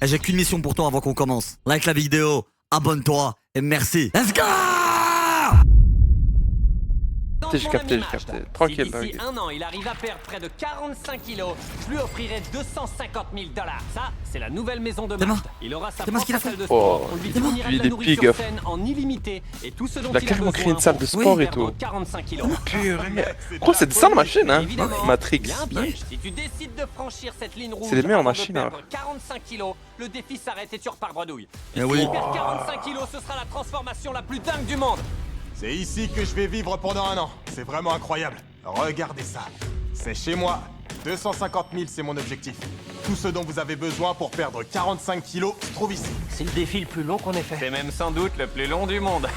Et j'ai qu'une mission pour toi avant qu'on commence. Like la vidéo, abonne-toi et merci. Let's go! J'ai capté. Tranquille, Si d'ici un an, il arrive à perdre près de 45 kilos, je lui offrirai 250 000 $. Ça, c'est la nouvelle maison de Majd. Il aura sa propre salle de sport. On lui fournira de la nourriture saine en illimité et tout ce dont il a carrément besoin créé une salle de pour sport et perdre tout. 45 kilos. Purée. Gros, c'est ça la machine, hein. Évidemment, Matrix. il y a un piège. Si tu décides de franchir cette ligne rouge, C'est les meilleures avant de machines, perdre hein. 45 kilos, le défi s'arrête et tu repars bredouille. Eh oui. Si tu perds 45 kilos, ce sera la transformation la plus dingue du monde. C'est ici que je vais vivre pendant un an. C'est vraiment incroyable. Regardez ça. C'est chez moi. 250 000, c'est mon objectif. Tout ce dont vous avez besoin pour perdre 45 kilos se trouve ici. C'est le défi le plus long qu'on ait fait. C'est même sans doute le plus long du monde.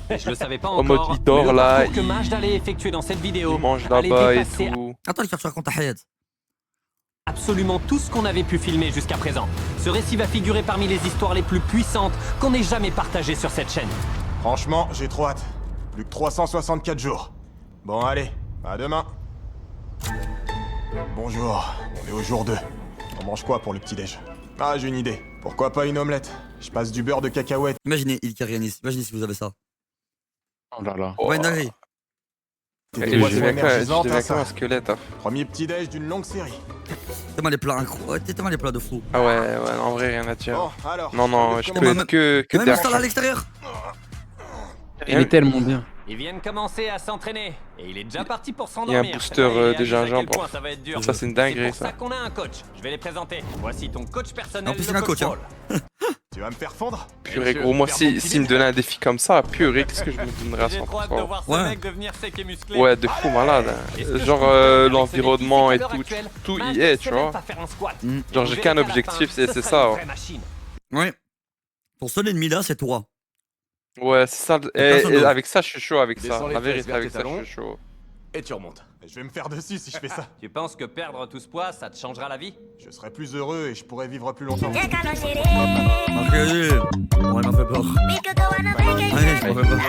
Je le savais pas En encore. mode, il dort, mais le là, parcours que il- Majd allait effectuer dans cette vidéo Il mange allait là-bas et dépasser tout. Attends, les cartes racontent ta hayat. absolument tout ce qu'on avait pu filmer jusqu'à présent. Ce récit va figurer parmi les histoires les plus puissantes qu'on ait jamais partagées sur cette chaîne. Franchement, j'ai trop hâte. Plus que 364 jours. Bon, allez, à demain. Bonjour, on est au jour 2. On mange quoi pour le petit-déj? Ah, j'ai une idée. Pourquoi pas une omelette? Je passe du beurre de cacahuète. Imaginez, il Karianis, imaginez si vous avez ça. Oh là là. Ouais, une dinguerie. C'est Et des je boissons deviens énergisantes, hein, comme un ça. squelette. Hein. Premier petit-déj d'une longue série. Tellement les plats incroyables. Ouais, tellement les plats de fou. Ah ouais, en vrai, rien à dire. Bon, alors. Non, je vais peux Comment- être que Même derrière. installé à l'extérieur. Il est tellement bien. Ils viennent commencer à s'entraîner et il est déjà parti pour Il y a s'endormir. un booster Il réalise de à gingembre. quel point ça va être dur. Ça, c'est une C'est dinguerie, pour ça ça. qu'on a un coach. Je vais les présenter. Voici ton coach personnel, En plus, le il a un coach, hein. Paul. Tu vas me faire fondre? Purée, gros, moi, s'il me donnait un défi comme ça, purée, qu'est-ce que je me donnerais à J'ai trop hâte de 100%? voir ce Ouais. mec devenir sec et musclé. Ouais, de fou malade. Et ce que je Genre trouve dingue avec ce l'environnement défi, et c'est qu'à l'heure tout, actuelle, tout Majd y est, ne tu sait même vois. pas faire un squat. Mm. Et Genre, vous j'ai verrez qu'un qu'à la objectif, fin, c'est ce sera ça. une Ouais. vraie machine. Ouais. Ton seul ennemi là, c'est toi. Ouais, c'est ça. personne Et d'autre. avec ça, je suis chaud avec ça. Descends les La fesses vérité, vers avec tes ça, je talons. suis chaud. Et tu remontes. Je vais me faire dessus si je fais ça. Tu penses que perdre tout ce poids, ça te changera la vie? Je serai plus heureux et je pourrai vivre plus longtemps. Ok, on m'a fait peur. Allez, je m'en fais peur.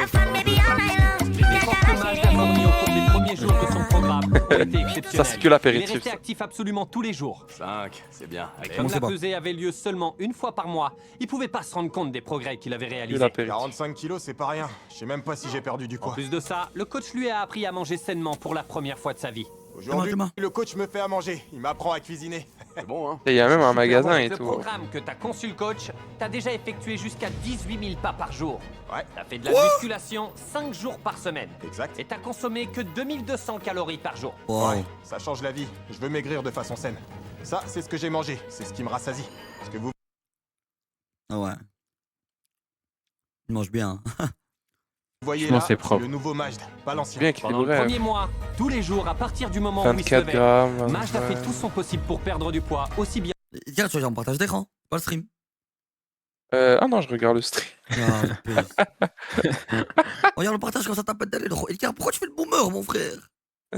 Les efforts que Majd a fournis au cours des premiers jours de son programme ont été exceptionnels. Ça, c'est que Il est l'apéritif. resté ça. actif absolument tous les jours. 5, c'est bien. Et Comment comme c'est la pas pesée avait lieu seulement une fois par mois, il pouvait pas se rendre compte des progrès qu'il avait Que réalisés. l'apéritif. 45 kilos, c'est pas rien. Je sais même pas si j'ai perdu du En poids. plus de ça, le coach lui a appris à manger sainement pour la première fois de sa vie. Aujourd'hui, Thomas. le coach me fait à manger. Il m'apprend à cuisiner. C'est bon, hein. Et il y a même un magasin Avec et le tout. programme que t'as conçu le coach, t'as déjà effectué jusqu'à 18 000 pas par jour. Ouais, T'as fait de la musculation 5 jours par semaine. exact. Et t'as consommé que 2200 calories par jour. Wow. Ouais, ça change la vie. Je veux maigrir de façon saine. Ça, c'est ce que j'ai mangé. C'est ce qui me rassasie. Ce que vous Ah ouais. Il mange bien. voyez Franchement, là, c'est c'est propre. le nouveau Majd, pas l'ancien. Bien Pendant le équilibré. premier mois, tous les jours, à partir du moment où il se 24 levait, grammes. Majd a fait ouais. tout son possible pour perdre du poids, aussi bien Tiens, tu regardes en partage d'écran, pas le stream. Ah non, je regarde le stream. Ah, le pire. Regarde le partage quand ça t'appelle d'aller. Pourquoi tu fais le boomer, mon frère?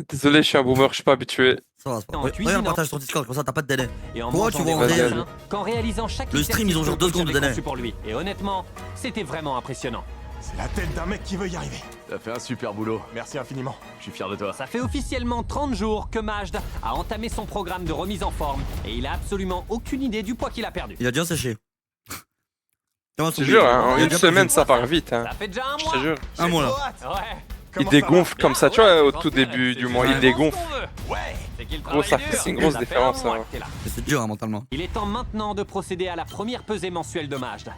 Désolé, je suis un boomer, je suis pas habitué. Ça va, c'est pas En grave. cuisine, Regarde le hein. partage sur Discord, comme ça t'as pas de délai. et en Toi, mangeant tu des vois, repas vas-y. sains, qu'en réalisant chaque Le stream, exercice ils ont genre que 2 le coach secondes de avait délai. conçu pour lui. Et honnêtement, c'était vraiment impressionnant. C'est la tête d'un mec qui veut y arriver. T'as fait un super boulot. Merci infiniment. Je suis fier de toi. Ça fait officiellement 30 jours que Majd a entamé son programme de remise en forme et il a absolument aucune idée du poids qu'il a perdu. Il a déjà séché. Je te jure, hein, en Il a une déjà semaine, prévu. ça part vite. Hein. Ça fait déjà un Je mois. te jure. Un mois là. J'ai trop hâte. Ouais. Il Comment ça va? dégonfle comme ça, tu Bien, vois, ouais, au tout début du mois, Ouais. il dégonfle. Ouais. C'est qu'il Gros, ça travaille fait- dur. c'est une grosse Ça fait différence, un mois hein. que t'es là. C'est dur hein, mentalement. Il est temps maintenant de procéder à la première pesée mensuelle de Majd.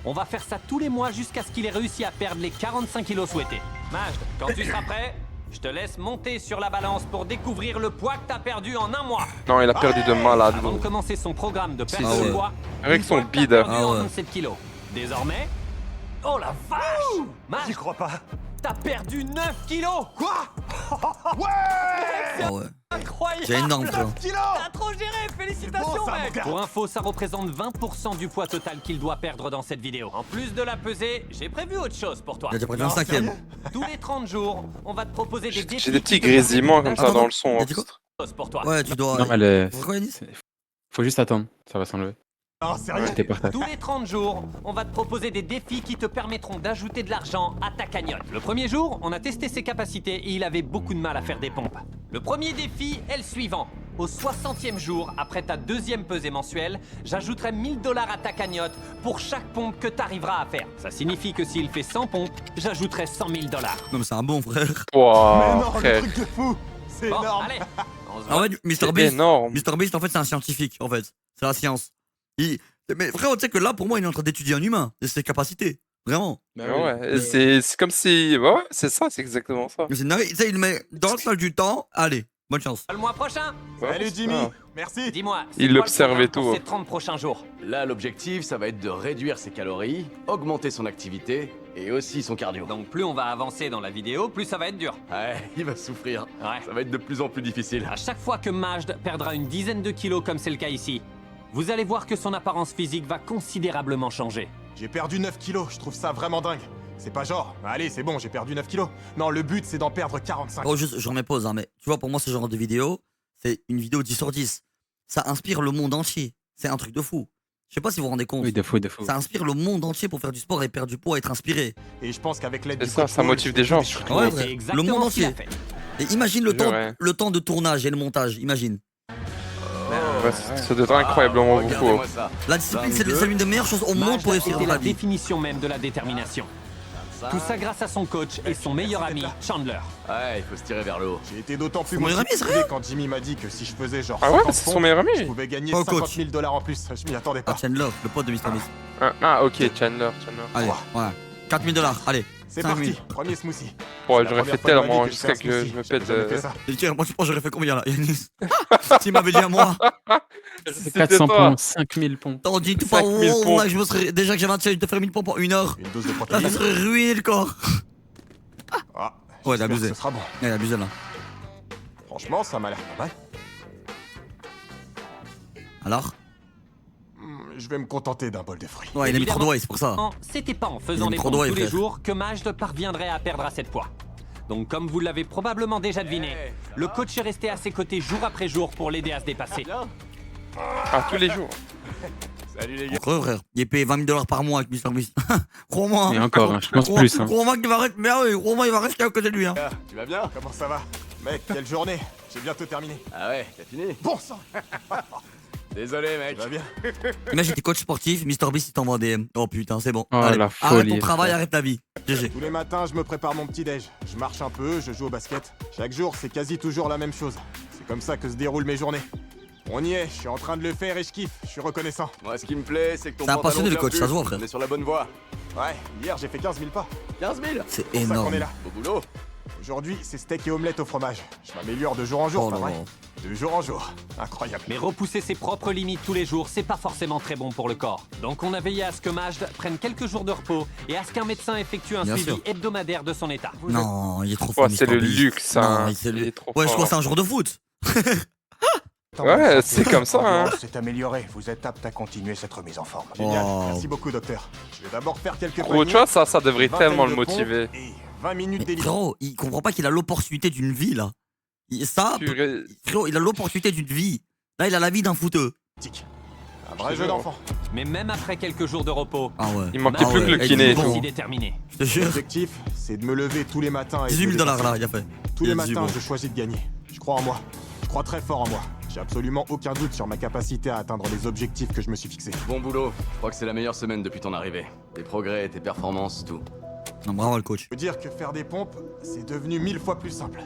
On va faire ça tous les mois jusqu'à ce qu'il ait réussi à perdre les 45 kilos souhaités. Majd, quand tu seras prêt, je te laisse monter sur la balance pour découvrir le poids que t'as perdu en un mois. Non, il a perdu de malade. Avant de gros. commencer son programme de perte Ah de ouais. poids, Avec une son fois que t'as bide. perdu Ah en ouais. 27 kilos. Désormais... Oh la vache! J'y Majd, crois pas. t'as perdu 9 kilos! Quoi? Ouais. Ah ouais. Incroyable! C'est énorme ça. Kilos. T'as trop géré, félicitations C'est beau, ça, mec! mon gars. Pour info, ça représente 20% du poids total qu'il doit perdre dans cette vidéo. En plus de la pesée, j'ai prévu autre chose pour toi. Il a déjà prévu un Non, cinquième. sérieux? Tous les 30 jours, on va te proposer des défis. J'ai des petits qui te permettront grésillements comme ça Attends, dans le son. il a hein. dit quoi? d'ajouter pour toi. Ouais, tu dois. Non, mais elle est- C'est quoi, Yanis? Faut juste attendre, ça va s'enlever. Non, sérieux? T'es parti. Tous les 30 jours, on va te proposer des défis qui te permettront d'ajouter de l'argent à ta cagnotte. Le premier jour, on a testé ses capacités et il avait beaucoup de mal à faire des pompes. Le premier défi est le suivant. Au 60e jour, après ta deuxième pesée mensuelle, j'ajouterai 1000 $ à ta cagnotte pour chaque pompe que t'arriveras à faire. Ça signifie que s'il fait 100 pompes, j'ajouterai 100 000 $. Non, mais c'est un bon frère. Mais Wow, non, le frère. truc de fou. C'est Bon, énorme. allez, on se En voit. fait, Mr C'est Beast, énorme. Mr Beast, en fait, c'est un scientifique, en fait. C'est la science. Mais frère, tu sais que là, pour moi, il est en train d'étudier un humain et ses capacités. Vraiment. Bah Ouais, c'est comme si. Ouais, c'est ça, c'est exactement ça. Mais c'est une dinguerie. Tu sais, il le met dans le sol du temps. Allez, bonne chance. Le mois prochain, Ouais, Salut c'est Jimmy. ça. Merci. dis-moi, Il quoi le observe programme et tout, pour hein. ces 30 prochains jours? Là, l'objectif, ça va être de réduire ses calories, augmenter son activité et aussi son cardio. Donc plus on va avancer dans la vidéo, plus ça va être dur. Ouais, il va souffrir. Ouais. Ça va être de plus en plus difficile. À chaque fois que Majd perdra une dizaine de kilos comme c'est le cas ici, vous allez voir que son apparence physique va considérablement changer. J'ai perdu 9 kilos, je trouve ça vraiment dingue. C'est pas genre, allez, c'est bon, j'ai perdu 9 kilos. Non, le but, c'est d'en perdre 45. Oh, juste, je remets pause, hein, mais tu vois, pour moi, ce genre de vidéo, c'est une vidéo 10 sur 10. Ça inspire le monde entier. C'est un truc de fou. Je sais pas si vous vous rendez compte. Oui, de fou, de fou. Ça inspire le monde entier pour faire du sport et perdre du poids, être inspiré. Et je pense qu'avec l'aide C'est du ça, coach ça Paul, motive je des vais gens, tous les surtout. Ouais, Et vrai. c'est exactement Le monde ce qu'il a entier. fait. Et imagine C'est vrai. le temps de tournage et le montage, imagine. Ouais, ça doit être incroyablement beaucoup. Regardez-moi ça. La discipline, c'est l'une des meilleures choses au monde Majd pour réussir était dans la la vie. définition même de la détermination. Tout ça grâce à son coach et son meilleur ami, Chandler. Ouais, il faut se tirer vers le haut. J'ai été d'autant plus Son meilleur ami, motivé sérieux quand Jimmy m'a dit que si je faisais genre Ah ouais, 50 c'est son pompes, meilleur je ami. pouvais gagner Oh, 50 coach. 000 $ en plus. Je m'y attendais Ah, pas. Chandler, le pote de Mr. Beast. Ah, ok, Chandler. Allez, Ouah. voilà. 4 000 $, allez. C'est 5 000. parti, premier smoothie. Ouais, La j'aurais première fait fois de ma vie tellement que je fais jusqu'à un que smoothie. je me J'ai pète. jamais fait ça. Et tiens, moi, je pense que j'aurais fait combien là, Yanis? S'il m'avait dit à moi, C'est 400 pompes, 5000 pompes. t'en dis tout pas, 5 000 oh, pompes. là, je me serais, déjà que j'avais un challenge de faire 1000 pompes en 1 heure, Une dose de là, protéines. ça serait ruiné le corps. Ah, Ouais, j'espère abusé. que ce sera bon. Il a abusé là. Franchement, ça m'a l'air pas mal. Alors? Je vais me contenter d'un bol de fruits. Ouais, il a mis trop Évidemment. de c'est pour ça. Non, c'était pas en faisant Il aime des trop pompes de tous les frère. jours que Majd parviendrait à perdre assez de poids. Donc comme vous l'avez probablement déjà deviné, le coach est resté à ses côtés jour après jour pour l'aider à se dépasser. Bien. Ah, tous les jours. Salut les gars. Entre eux, frère. Il est payé 20 000 $ par mois avec Mr. Beast. Crois-moi. Et encore, hein, je pense plus. Hein. Crois-moi qu'il va rester. Mais ah oui, crois-moi, il va rester à côté de lui. Hein. Ah, tu vas bien? Comment ça va? Mec, quelle journée. J'ai bientôt terminé. Ah ouais, t'as fini? Bon sang, Désolé mec. tu vas bien? Imagine, t'es coach sportif, Mr. Beast, il t'envoie des. Oh putain, c'est bon. Oh, Allez, la arrête folie, ton travail, frère. arrête ta vie. GG. Tous les matins, je me prépare mon petit déj. Je marche un peu, je joue au basket. Chaque jour, c'est quasi toujours la même chose. C'est comme ça que se déroulent mes journées. On y est, je suis en train de le faire et je kiffe. Je suis reconnaissant. Moi, ce qui me plaît, c'est que ton C'est un pantalon passionné, le tient coach, plus. ça se voit, frère. On est sur la bonne voie. Ouais, hier, j'ai fait 15 000 pas. 15 000. C'est C'est pour ça qu'on énorme. est là. Beau boulot. Aujourd'hui, c'est steak et omelette au fromage. Je m'améliore de jour en jour, Oh pas non, vrai? non. De jour en jour. Incroyable. Mais repousser ses propres limites tous les jours, c'est pas forcément très bon pour le corps. Donc on a veillé à ce que Majd prenne quelques jours de repos et à ce qu'un médecin effectue un Bien suivi sûr. hebdomadaire de son état. Non, il est trop fort. Ouais, c'est Mr. le Beast. luxe, Non, hein. c'est Il le. est trop Ouais, je crois fort. que c'est un jour de foot. Ouais, c'est comme ça, hein. C'est amélioré. Vous êtes apte à continuer cette remise en forme. Génial. Wow. Merci beaucoup, docteur. Je vais d'abord faire quelques Gros, tu vois, ça devrait une vingtaine tellement le de pompes motiver. Et 20 minutes Mais d'élite. frérot, il comprend pas qu'il a l'opportunité d'une vie là. Ça, Purée. frérot, il a l'opportunité d'une vie. Là, il a la vie d'un footeux. Un vrai jeu d'enfant. Mais même après quelques jours de repos, Ah ouais. Il manquait Ah plus ouais, que le et kiné. il est est bon. aussi déterminé. Je te jure. L'objectif, c'est de me lever tous les matins et 18 de 000 $ dépasser. là, il a fait. Tous Il les a 18 matins, bon. je choisis de gagner. Je crois en moi. Je crois très fort en moi. J'ai absolument aucun doute sur ma capacité à atteindre les objectifs que je me suis fixés. Bon boulot. Je crois que c'est la meilleure semaine depuis ton arrivée. Tes progrès, tes performances, tout. Non, bravo le coach. Je peux dire que faire des pompes, c'est devenu 1000 fois plus simple.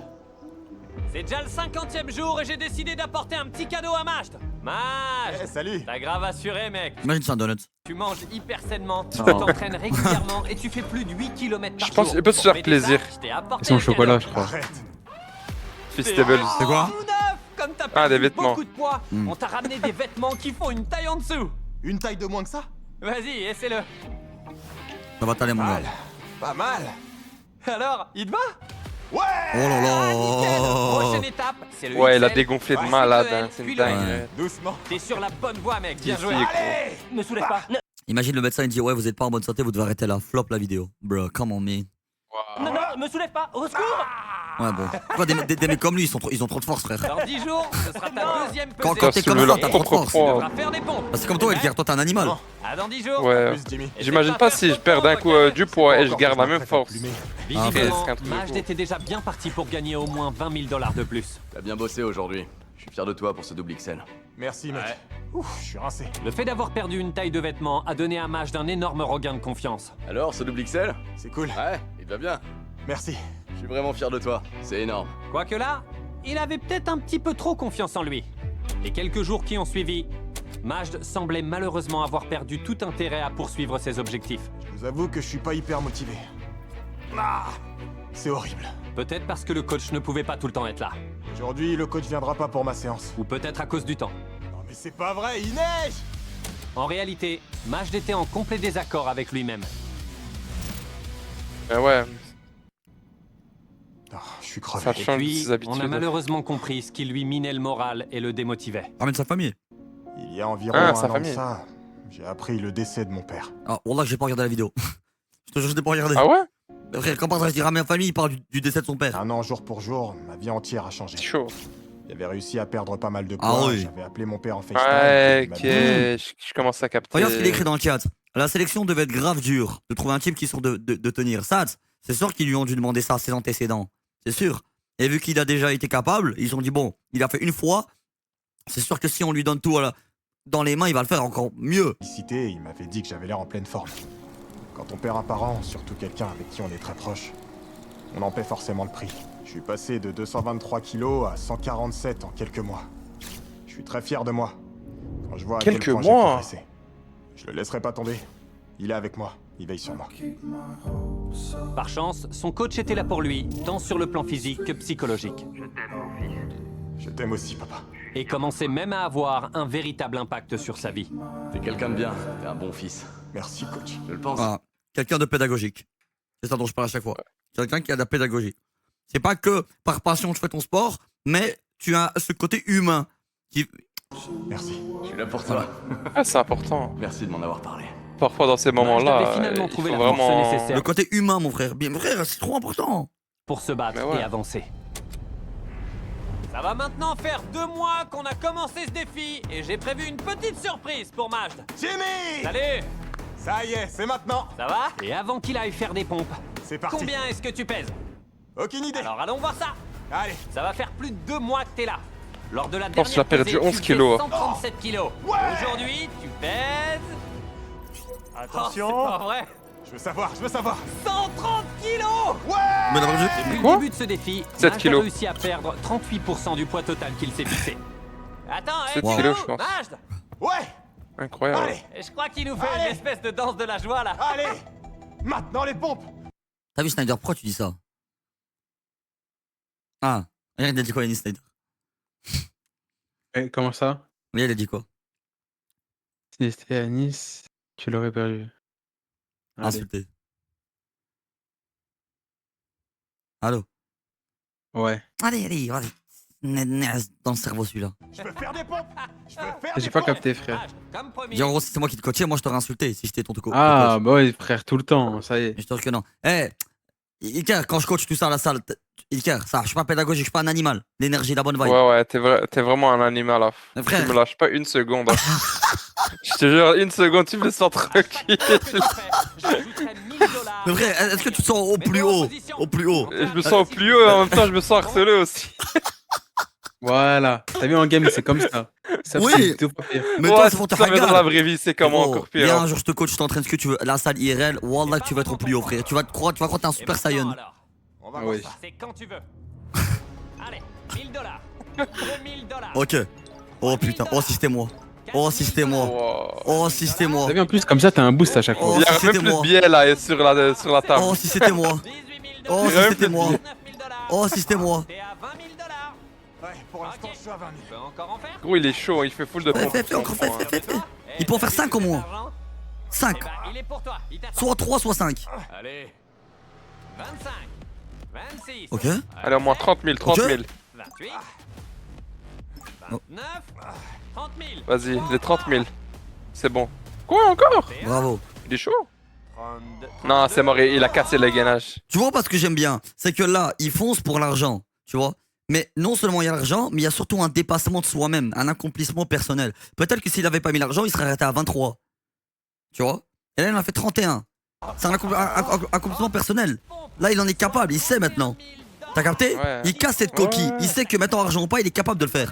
C'est déjà le 50e jour et j'ai décidé d'apporter un petit cadeau à Majd. Majd, Eh, salut. t'as grave assuré, mec. Imagine c'est un donut. Tu manges hyper sainement, tu Non. t'entraînes régulièrement et tu fais plus de 8 km par Je pense jour. qu'il peut se Pour faire fêter plaisir. ça, je t'ai apporté Ils sont au un chocolat, cadeau. je crois. Arrête. Feastables. C'est quoi? Tout neuf. Comme t'as Ah, des perdu vêtements. beaucoup de poids, Mm. on t'a ramené des vêtements qui font une taille en dessous. Une taille de moins que ça? Vas-y, essaie-le. Ça va t'aller, mon gars. Mal. Pas mal. Alors, il te va? Ouais. Oh là Nickel. là. Prochaine étape, c'est le Ouais, il a XL. dégonflé de Ensuite, malade, le hein. L, C'est puis une le dingue. M. Doucement. T'es sur la bonne voie, mec. Bien Qui joué. fait, Allez, me soulève pas. Imagine le médecin il dit ouais vous êtes pas en bonne santé, vous devez arrêter là. Flop la vidéo. Bro, come on man. Non, non, me soulève pas. Au secours. Ouais bon. Quoi, des mecs comme lui ils ont trop de force frère. Dans 10 jours, ce sera ta deuxième pesée. Quand t'es comme soulever ça leur t'as trop de propre force. Tu poids. devras faire des pompes. Bah, c'est comme toi Edgar, toi t'es un animal. Non. À dans 10 jours. Ouais. Plus, Jimmy. Et J'imagine c'est pas faire si tes je perds d'un coup pompes, du poids et je Encore garde que la je même me prépare force. plus, mais Visiblement, presque un truc de Majd fou. était déjà bien parti pour gagner au moins 20 000 $ de plus. T'as bien bossé aujourd'hui. Je suis fier de toi pour ce double XL. Merci, mec. Ouais. Ouf, je suis rincé. Le fait d'avoir perdu une taille de vêtements a donné à Majd un énorme regain de confiance. Alors, ce double XL? C'est cool. Ouais, il va bien. Merci. Je suis vraiment fier de toi. C'est énorme. Quoique là, il avait peut-être un petit peu trop confiance en lui. Les quelques jours qui ont suivi, Majd semblait malheureusement avoir perdu tout intérêt à poursuivre ses objectifs. Je vous avoue que je suis pas hyper motivé. Ah, c'est horrible. Peut-être parce que le coach ne pouvait pas tout le temps être là. Aujourd'hui, le coach viendra pas pour ma séance. Ou peut-être à cause du temps. Non mais c'est pas vrai, il neige! En réalité, Majd était en complet désaccord avec lui-même. Ouais, Oh, je suis crevé. ça Et change puis, ses habitudes. on a malheureusement compris ce qui lui minait le moral et le démotivait. Ramène sa famille. Il y a environ Ah, un sa an de famille. ça, j'ai appris le décès de mon père. Ah, Wallah, que j'ai pas regardé la vidéo. Je te jure, je l'ai pas regardé. Ah ouais? Mais frère, quand je dis ramène sa famille, il parle du décès de son père. Un an jour pour jour, ma vie entière a changé. C'est chaud. J'avais réussi à perdre pas mal de Ah poids, oui. j'avais appelé mon père en FaceTime. Ouais, il m'a ok, dit, je commence à capter. Regarde ce qu'il écrit dans le chat. La sélection devait être grave dure de trouver un type qui sont de tenir. Sats, c'est sûr qu'ils lui ont dû demander ça à ses antécédents. C'est sûr. Et vu qu'il a déjà été capable, ils ont dit bon, il a fait une fois. C'est sûr que si on lui donne tout dans les mains, il va le faire encore mieux. Félicité, il m'avait dit que j'avais l'air en pleine forme. Quand on perd un parent, surtout quelqu'un avec qui on est très proche, on en paie forcément le prix. Je suis passé de 223 kilos à 147 en quelques mois. Je suis très fier de moi. Quand je vois à quel Quelques point j'ai mois. progressé. Je le laisserai pas tomber. Il est avec moi, il veille sur moi. Par chance, son coach était là pour lui, tant sur le plan physique que psychologique. Je t'aime aussi, papa. Et commençait même à avoir un véritable impact sur sa vie. T'es quelqu'un de bien. T'es un bon fils. Merci, coach. Je le pense. Voilà. Quelqu'un de pédagogique. C'est ça dont je parle à chaque fois. Quelqu'un qui a de la pédagogie. C'est pas que par passion tu fais ton sport, mais tu as ce côté humain qui. Merci. Je suis là pour toi. Ah, c'est important. Merci de m'en avoir parlé. Parfois, dans ces Majd moments-là, avait finalement il trouvé faut la force vraiment... nécessaire Le côté humain, mon frère. Bien, mon frère, c'est trop important. pour se battre Mais ouais. et avancer. Ça va maintenant faire 2 mois qu'on a commencé ce défi et j'ai prévu une petite surprise pour Majd. Jimmy! Salut, Ça y est, c'est maintenant. ça va? Et avant qu'il aille faire des pompes, C'est parti. combien est-ce que tu pèses? Aucune idée. Alors allons voir ça. Allez. Ça va faire plus de 2 mois que t'es là. Lors de la pense qu'il a dernière perdu pesée, 11 tu kilos. faisais 137 kilos. Ouais. Aujourd'hui, tu pèses... Attention. Oh, c'est pas vrai. Je veux savoir, je veux savoir. 130 kilos. Mais d'abord, Depuis Quoi le début de ce défi, 7 Majd a kilos. réussi à perdre 38% du poids total qu'il s'est fixé. Attends, 7 hey, kilos, je pense. Majd, Ouais. Incroyable. Allez. je crois qu'il nous fait Allez. une espèce de danse de la joie là. Allez. Maintenant les pompes. T'as vu Snyder, pourquoi tu dis ça? Ah, regarde, il a dit quoi, Yannis Snyder? Comment ça? Oui, il a dit quoi? Si c'était à Nice, tu l'aurais perdu. Allez. Insulté. Allô? Ouais. Allez, vas-y. Dans le cerveau celui-là. Je veux faire des pompes. Je veux faire J'ai des pas pompes. capté, frère. Majd, comme promis. Dis en gros, si c'est moi qui te coachais, moi je t'aurais insulté si j'étais ton coach. Ah, bah ouais, frère, tout le temps, ça y est. Mais je te jure que non. Eh, Iker, quand je coach tout ça à la salle, Iker, ça, je suis pas pédagogique, je suis pas un animal. L'énergie, la bonne vibe. Ouais, t'es vraiment un animal là. Mais Tu frère, me lâches pas une seconde. Hein. Je te jure, une seconde, tu me sens tranquille. Qu'est-ce que tu fais? J'ajouterai 1000 $. mais frère, est-ce que tu te sens au plus haut? Au plus haut. Et je me sens au plus haut et en même temps, je me sens harcelé aussi. Voilà. T'as vu en game, c'est comme ça. Ça Oui. c'est tout pas pire. Mais Ouais, toi, c'est pour te ça, mais dans la hagar. vraie vie, c'est comment encore pire. Viens hein. un jour, je te coach, je t'entraîne ce que tu veux. La salle IRL, Wallah, que tu vas être au plus haut, frère. Tu vas croire que t'es un Et Super maintenant, Saiyan. alors, On va Ah voir oui. ça. c'est quand tu veux. Allez, 1000 $. 2000 $. Ok. Oh putain, oh si c'était moi. Oh si c'était moi. Wow. Oh si c'était moi. T'as vu en plus, comme ça, t'as un boost à chaque fois. Oh, Il y a si même c'était plus de moi. billets là sur la table. Oh si c'était moi. 18 000 $. Oh si Ouais, c'était moi. 19 000 $. Oh si c'était moi. T'es à 20 000 $. Ouais, pour l'instant, Ok. je suis à 20 000. Tu peux encore en faire? Gros, il est chaud, il fait full de Fais, pompes. fais, encore fais. Eh, Il peut en faire t'as 5 au vu moins. l'argent? 5. Eh ben, il est pour toi. Il t'attend. Soit 3, soit 5. Allez. 25. 26. Ok. Allez, au moins 30 000, 30 000. 28. Oh. 29. 30 000. Vas-y, les 30 000. C'est bon. Quoi encore? Bravo. Il est chaud? 32. Non, c'est mort, il a cassé le gainage. Tu vois, parce que j'aime bien, c'est que là, ils foncent pour l'argent, tu vois. Mais non seulement il y a l'argent, mais il y a surtout un dépassement de soi-même, un accomplissement personnel. Peut-être que s'il avait pas mis l'argent, il serait arrêté à 23. Tu vois. Et là, il en a fait 31. C'est un accomplissement personnel. Là, il en est capable, il sait maintenant. T'as capté? Ouais. Il casse cette coquille. Il sait que maintenant, argent ou pas, il est capable de le faire.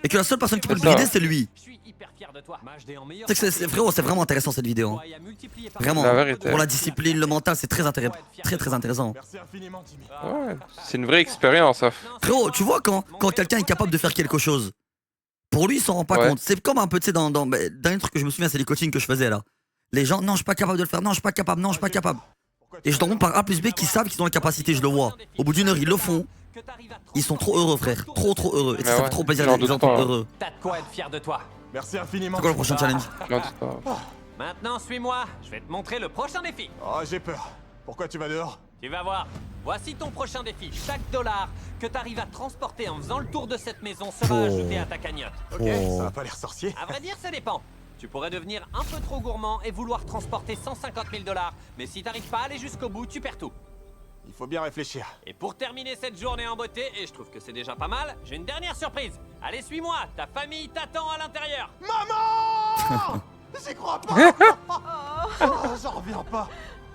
Et que la seule personne qui peut le C'est ça. brider, c'est lui. Je suis hyper fier de toi. Majd est en meilleure Tu sais que frérot, c'est vraiment intéressant cette vidéo. hein. santé et a multiplié par Vraiment. La vérité. Pour la discipline, le mental, c'est très intéressant. Très intéressant. Merci infiniment, Timmy. Ouais, c'est une vraie expérience. Ça. Frérot, tu vois quand quelqu'un est capable de faire quelque chose, pour lui, il s'en rend pas Ouais. compte. C'est comme un peu, tu sais, dernier truc que je me souviens, c'est les coachings que je faisais là. Les gens, non, je suis pas capable de le faire, non, je suis pas capable, non, je suis pas capable. Et je te rends par A plus B qui savent qu'ils ont la capacité, je le vois. Au bout d'une heure, ils le font. Ils sont trop heureux, frère. Trop heureux. Et ça Mais fait ouais, trop plaisir j'en les gens doute pas. heureux. T'as de quoi être fier de toi. Merci infiniment. C'est quoi le prochain challenge? J'en doute pas. Maintenant, suis-moi. Je vais te montrer le prochain défi. Oh, j'ai peur. Pourquoi tu vas dehors? Tu vas voir. Voici ton prochain défi. Chaque dollar que t'arrives à transporter en faisant le tour de cette maison sera ajouté à ta cagnotte. Ok, Oh. ça a pas l'air sorcier. À vrai dire, ça dépend. Tu pourrais devenir un peu trop gourmand et vouloir transporter 150 000 $. Mais si t'arrives pas à aller jusqu'au bout, tu perds tout. Il faut bien réfléchir. Et pour terminer cette journée en beauté, et je trouve que c'est déjà pas mal, j'ai une dernière surprise. Allez, suis-moi. Ta famille t'attend à l'intérieur. Maman! J'y crois pas! Oh, j'en reviens pas.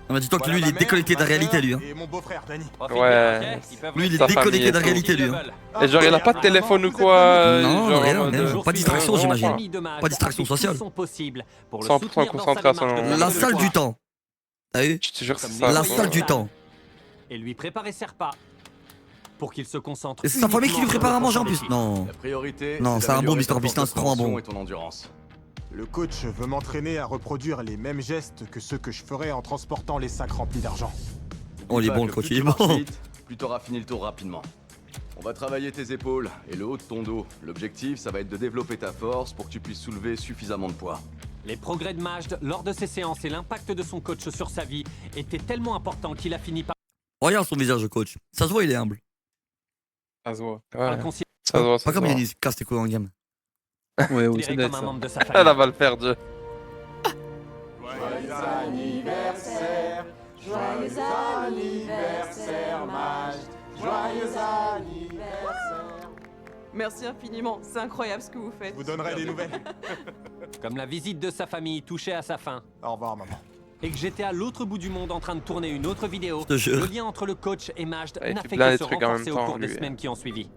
Non, mais dis-toi que Voilà lui, il ma est mère, déconnecté de la ma réalité, sœur lui. hein. Et mon beau-frère, Danny. Profite Ouais. bien, ok. Ils peuvent Lui, il est Sa rester déconnecté de la famille et réalité, s'ils lui. le hein. veulent. Et genre, il a pas de téléphone ou quoi Non, genre, rien, en mode, rien. Aujourd'hui, Pas de distraction, la j'imagine. famille de Majd Pas de distraction a fait tout sociale. son possible pour le 100% soutenir dans sa concentré à son- démarche de La perte de salle poids du temps. T'as vu? Je te jure, c'est Comme ça. les La nettoyer salle du salle temps. et lui préparer ses repas pour qu'il se concentre. Et c'est sa famille qui lui uniquement prépare à sur le manger en prochain plus. défi. Non. La priorité, Non, c'est un bon d'améliorer Mr. ta Beast, force c'est trop un de bon. tension et ton endurance. Le coach veut m'entraîner à reproduire les mêmes gestes que ceux que je ferais en transportant les sacs remplis d'argent. Oh, il est Dis pas bon, le que coach, plus il est tu marches bon. vite, plus t'auras fini le tour rapidement. On va travailler tes épaules et le haut de ton dos. L'objectif, ça va être de développer ta force pour que tu puisses soulever suffisamment de poids. Les progrès de Majd lors de ses séances et l'impact de son coach sur sa vie étaient tellement importants qu'il a fini par Regarde son visage, le coach. Ça se voit, il est humble. Ça se voit. Ouais, le considérer ça se voit, ça Pas se comme voit. Yanis, casse tes couilles en game. Ouais, oui, ça doit comme être un ça. membre de sa Elle famille. a mal perdu. Joyeux anniversaire, joyeux anniversaire, Majd. Joyeux anniversaire. Merci infiniment, c'est incroyable ce que vous faites. Je vous donnerai des nouvelles. Comme la visite de sa famille touchait à sa fin Au revoir, maman. et que j'étais à l'autre bout du monde en train de tourner une autre vidéo, Je te jure. le lien entre le coach et Majd Ouais, il n'a fait fait plein que de se trucs en même renforcer au temps, cours des lui. semaines qui ont suivi.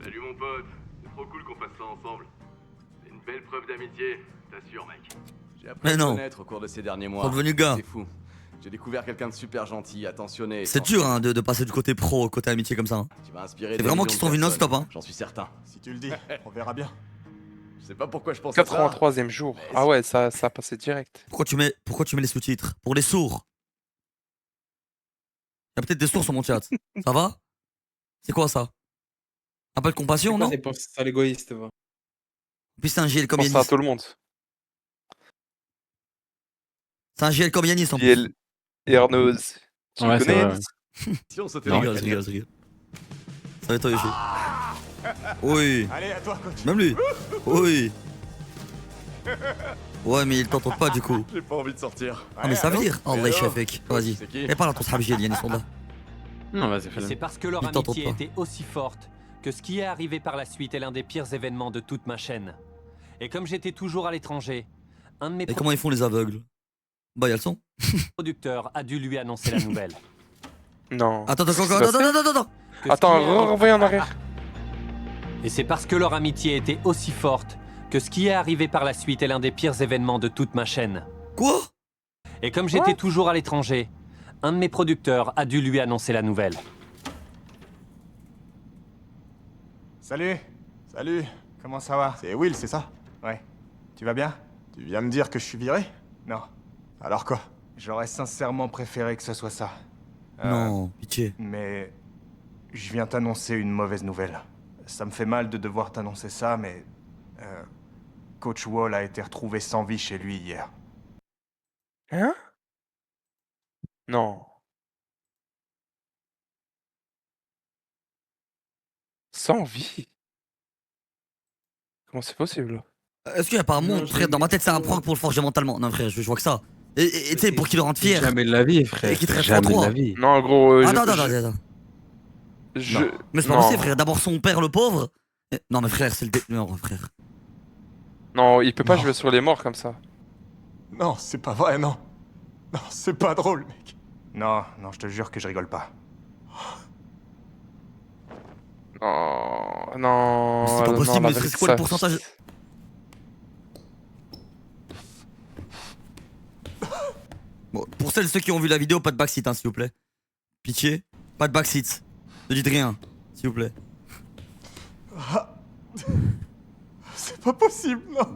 Salut mon pote, c'est trop cool qu'on fasse ça ensemble. C'est une belle preuve d'amitié, t'assures mec. J'ai appris Mais à te non. connaître au cours de ces derniers mois. Sont devenus gars. C'est fou. J'ai découvert quelqu'un de super gentil, attentionné. et C'est sensible. dur hein, de passer du côté pro au côté amitié comme ça. hein. Tu vas inspirer C'est des vraiment millions qu'ils de sont venus personnes, non-stop, hein. J'en suis certain. Si tu le dis, on verra bien. Je sais pas pourquoi je pense à ça. 83e jour. Ah ouais, ça a passé direct. Pourquoi tu mets les sous-titres? Pour les sourds. Il y a peut-être des sourds sur mon chat. Ça va? C'est quoi ça? Un peu de compassion, non? C'est pour ça l'égoïste, va. Puis c'est un GL comme Pense à Yanis. tout le monde. C'est un GL comme Yanis en plus. Biel et Arnauz. Tu Ouais, le c'est connais, vrai. Yanis Si on sautait Je dans rigole, la je cagnotte. rigole, je rigole. Ça va être toi, Yoshi. Oui. Allez, à toi, coach. Même lui. Oui. Ouais, mais il t'entend pas du coup. J'ai pas envie de sortir. Ah, mais ça veut dire. Allah Mais chef, alors mec. Vas-y. C'est qui Et parle à ton sahab GL, Yanis, Wanda. Non, vas-y, Et fais-le. c'est parce que leur Ils t'entendent amitié pas. était aussi forte que ce qui est arrivé par la suite est l'un des pires événements de toute ma chaîne. Et comme j'étais toujours à l'étranger, un de mes Et comment ils font les aveugles? Bah, y'a le son. producteurs a dû lui annoncer la nouvelle. Non. Attends, Qu'est-ce qui attends, s'est attends, passé attends, attends. Que ce Attends, qui est- revoyons en arrière. Et c'est parce que leur amitié était aussi forte que ce qui est arrivé par la suite est l'un des pires événements de toute ma chaîne. Quoi? Et comme j'étais toujours à l'étranger, un de mes producteurs a dû lui annoncer la nouvelle. Salut. Salut. Comment ça va? C'est Will, c'est ça? Ouais. Tu vas bien? Tu viens me dire que je suis viré? Non. Alors quoi? J'aurais sincèrement préféré que ce soit ça. Non, pitié. Mais je viens t'annoncer une mauvaise nouvelle. Ça me fait mal de devoir t'annoncer ça, mais Coach Wall a été retrouvé sans vie chez lui hier. Hein? Non. Sans vie? Comment c'est possible? Est-ce qu'il y a pas un monde, Non, frère? Dans ma tête, c'est un prank pour le forger mentalement. Non, frère, je vois que ça. Et tu sais, pour qu'il le rende fier. Jamais de la vie, frère. Et qu'il te reste Jamais de 33. la vie. Non, gros, Attends, attends, attends. je- Mais c'est pas non. possible, frère. D'abord son père, le pauvre. Non, mais frère, c'est le non, frère. Non, il peut pas Non. jouer sur les morts comme ça. Non, c'est pas vrai, non. Non, c'est pas drôle, mec. Non, non, je te jure que je rigole pas. Oh, non. C'est pas non, possible, la mais vérité, c'est quoi le ça- pourcentage? Bon, pour ceux qui ont vu la vidéo, pas de backseat, hein, s'il vous plaît. Pitié, pas de backseat. Ne dites rien, s'il vous plaît. C'est pas possible, non.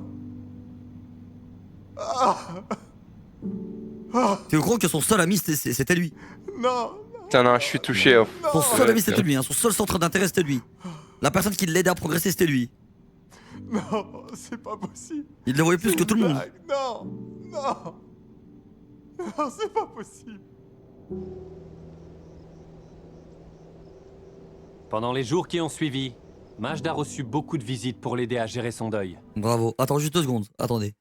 Tu crois que son seul ami c'était lui? Non, Putain, non, je suis touché. Oh. Son seul ami c'était lui, hein. Son seul centre d'intérêt c'était lui. La personne qui l'aidait à progresser c'était lui. non, c'est pas possible. Il le voyait plus C'est que une tout le monde. blague. Non, non. Non, c'est pas possible. Pendant les jours qui ont suivi, Majd a reçu beaucoup de visites pour l'aider à gérer son deuil. Bravo. Attends juste 2 secondes. Attendez.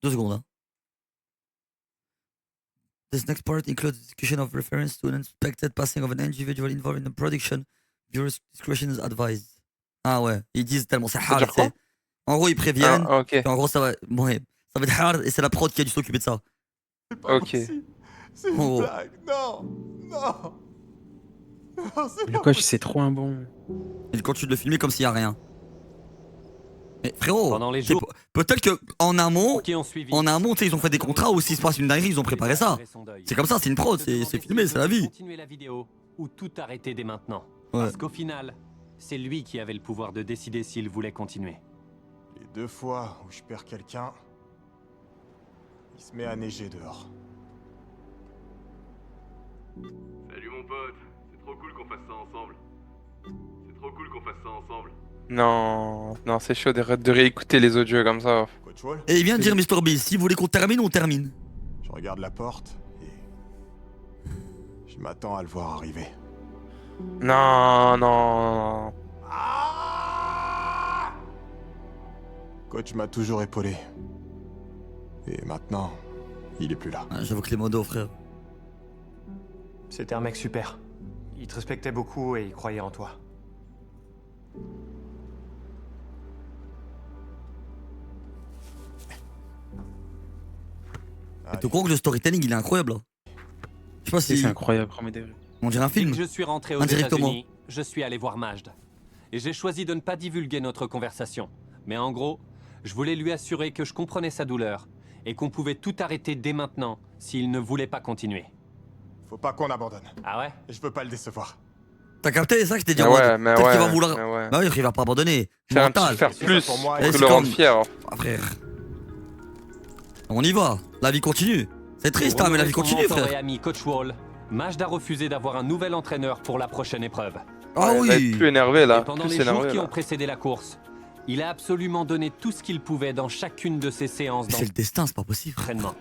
2 secondes. Hein. This next part includes discussion of reference to an unexpected passing of an individual involved in the production. Viewer's discretion is advised. Ah ouais, ils disent tellement c'est hard. dire quoi? En gros, ils préviennent. Ah, ok. En gros, ça va, ouais, ça va être hard et c'est la prod qui a dû s'occuper de ça. C'est pas Ok. possible. C'est une Oh. blague. Non, non. Non, c'est Le pas coach, possible. c'est trop un bon. Il continue de le filmer comme s'il y a rien. Mais frérot, Pendant les c'est jours peut-être que en amont, qui ont suivi, tu sais, ils ont fait des contrats où s'il se passe une dinguerie, ils ont préparé ça. C'est comme ça, c'est une prod, c'est filmé, c'est la vie. Continuer la vidéo ou tout arrêter dès maintenant. Ouais. Parce qu'au final, c'est lui qui avait le pouvoir de décider s'il voulait continuer. Les 2 fois où je perds quelqu'un, il se met à neiger dehors. Salut mon pote, c'est trop cool qu'on fasse ça ensemble. C'est trop cool qu'on fasse ça ensemble. Non, non, c'est chaud de réécouter les audios comme ça. Coach Wall, Et il vient de dire Mr. Beast, si vous voulez qu'on termine, on termine. je regarde la porte et je m'attends à le voir arriver. Non, non. Coach m'a toujours épaulé. Et maintenant, il est plus là. Ah, j'avoue que les modos, frère. C'était un mec super. Il te respectait beaucoup et il croyait en toi. Et tu crois que le storytelling, il est incroyable, là. Je sais pas si... C'est incroyable, premier degré. On dirait un Dès film. que je suis rentré aux Indirectement. États-Unis, je suis allé voir Majd. Et j'ai choisi de ne pas divulguer notre conversation. Mais en gros, je voulais lui assurer que je comprenais sa douleur et qu'on pouvait tout arrêter dès maintenant s'il ne voulait pas continuer. Faut pas qu'on abandonne. Ah ouais? Je veux pas le décevoir. T'as capté ça que je t'ai dit Mais en ouais, mode, mais peut-être qu'il ouais, va vouloir... mais ouais. Bah oui, il va pas abandonner. Faire, Mental. faire C'est plus ça pour moi, pour et que c'est le rendre comme- fier. Ah, frère. On y va. La vie continue. C'est triste, hein, mais la vie Pour continue, son mentor frère. et ami Coach Wall, Majd a refusé d'avoir un nouvel entraîneur pour la prochaine épreuve. Ah Il va être oui. plus énervé là. Et pendant Plus les jours énervé qui là. ont précédé la course, il a absolument donné tout ce qu'il pouvait dans chacune de ses séances Mais c'est le destin, c'est pas possible. d'entraînement.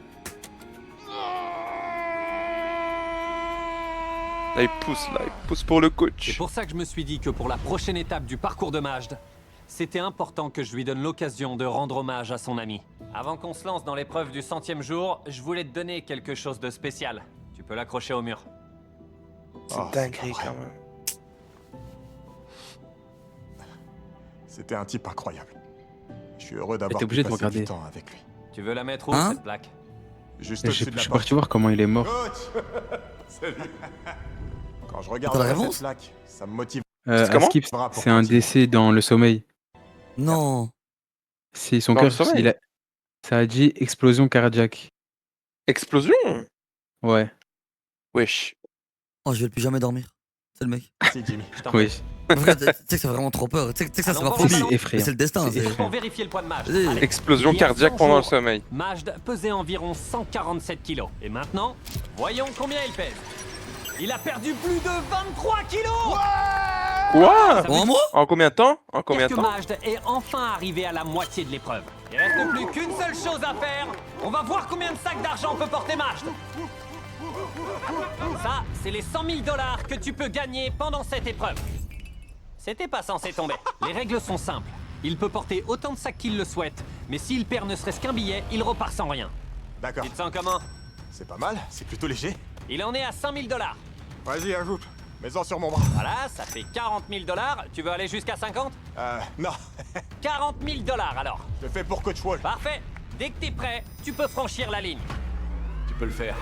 Là, il pousse pour le C'est coach. pour ça que je me suis dit que pour la prochaine étape du parcours de Majd, c'était important que je lui donne l'occasion de rendre hommage à son ami. Avant qu'on se lance dans l'épreuve du 100e jour, je voulais te donner quelque chose de spécial. Tu peux l'accrocher au mur. C'est Oh, dinguerie c'est quand même. C'était un type incroyable. Je suis heureux d'avoir t'es obligé de pu passer regarder. du temps avec lui. Tu veux la mettre où, Hein cette plaque? Juste Je au-dessus de la suis porte. parti voir comment il est mort. Coach Salut. Quand je regarde T'as la cette réponse plaque, ça me motive. C'est comment Skip, Bras pour c'est un continuer. décès dans le sommeil. Non. C'est son Dans le cœur, sommeil ça a dit explosion cardiaque. Explosion. Ouais, Wesh. Oh, je vais plus jamais dormir. C'est le mec. Si, Jimmy. Je t'en prie. oui. Frère, tu sais que c'est vraiment trop peur. Tu sais que ça, c'est Alors, ma bon, phobie. alors, Mais effrayant. c'est le destin. C'est c'est- effrayant. Pour vérifier le poids de Majd. Allez. Allez. Explosion Il y a cardiaque 100 pendant le jours, sommeil. Majd pesait environ 147 kilos. Et maintenant, voyons combien il pèse. Il a perdu plus de 23 kilos. Quoi? En un mois? En combien de temps? En combien de Que temps? Majd est enfin arrivé à la moitié de l'épreuve. Il reste plus qu'une seule chose à faire. On va voir combien de sacs d'argent peut porter Majd. Ça, c'est les 100 000 $ que tu peux gagner pendant cette épreuve. C'était pas censé tomber. Les règles sont simples. Il peut porter autant de sacs qu'il le souhaite, mais s'il perd ne serait-ce qu'un billet, il repart sans rien. D'accord. Tu te sens comment? C'est pas mal, c'est plutôt léger. Il en est à 100 000 $. Vas-y, ajoute. Mets-en sur mon bras. Voilà, ça fait 40 000 $. Tu veux aller jusqu'à 50? Non. 40 000 $ alors. Je le fais pour Coach Wall. Parfait. Dès que t'es prêt, tu peux franchir la ligne. Tu peux le faire.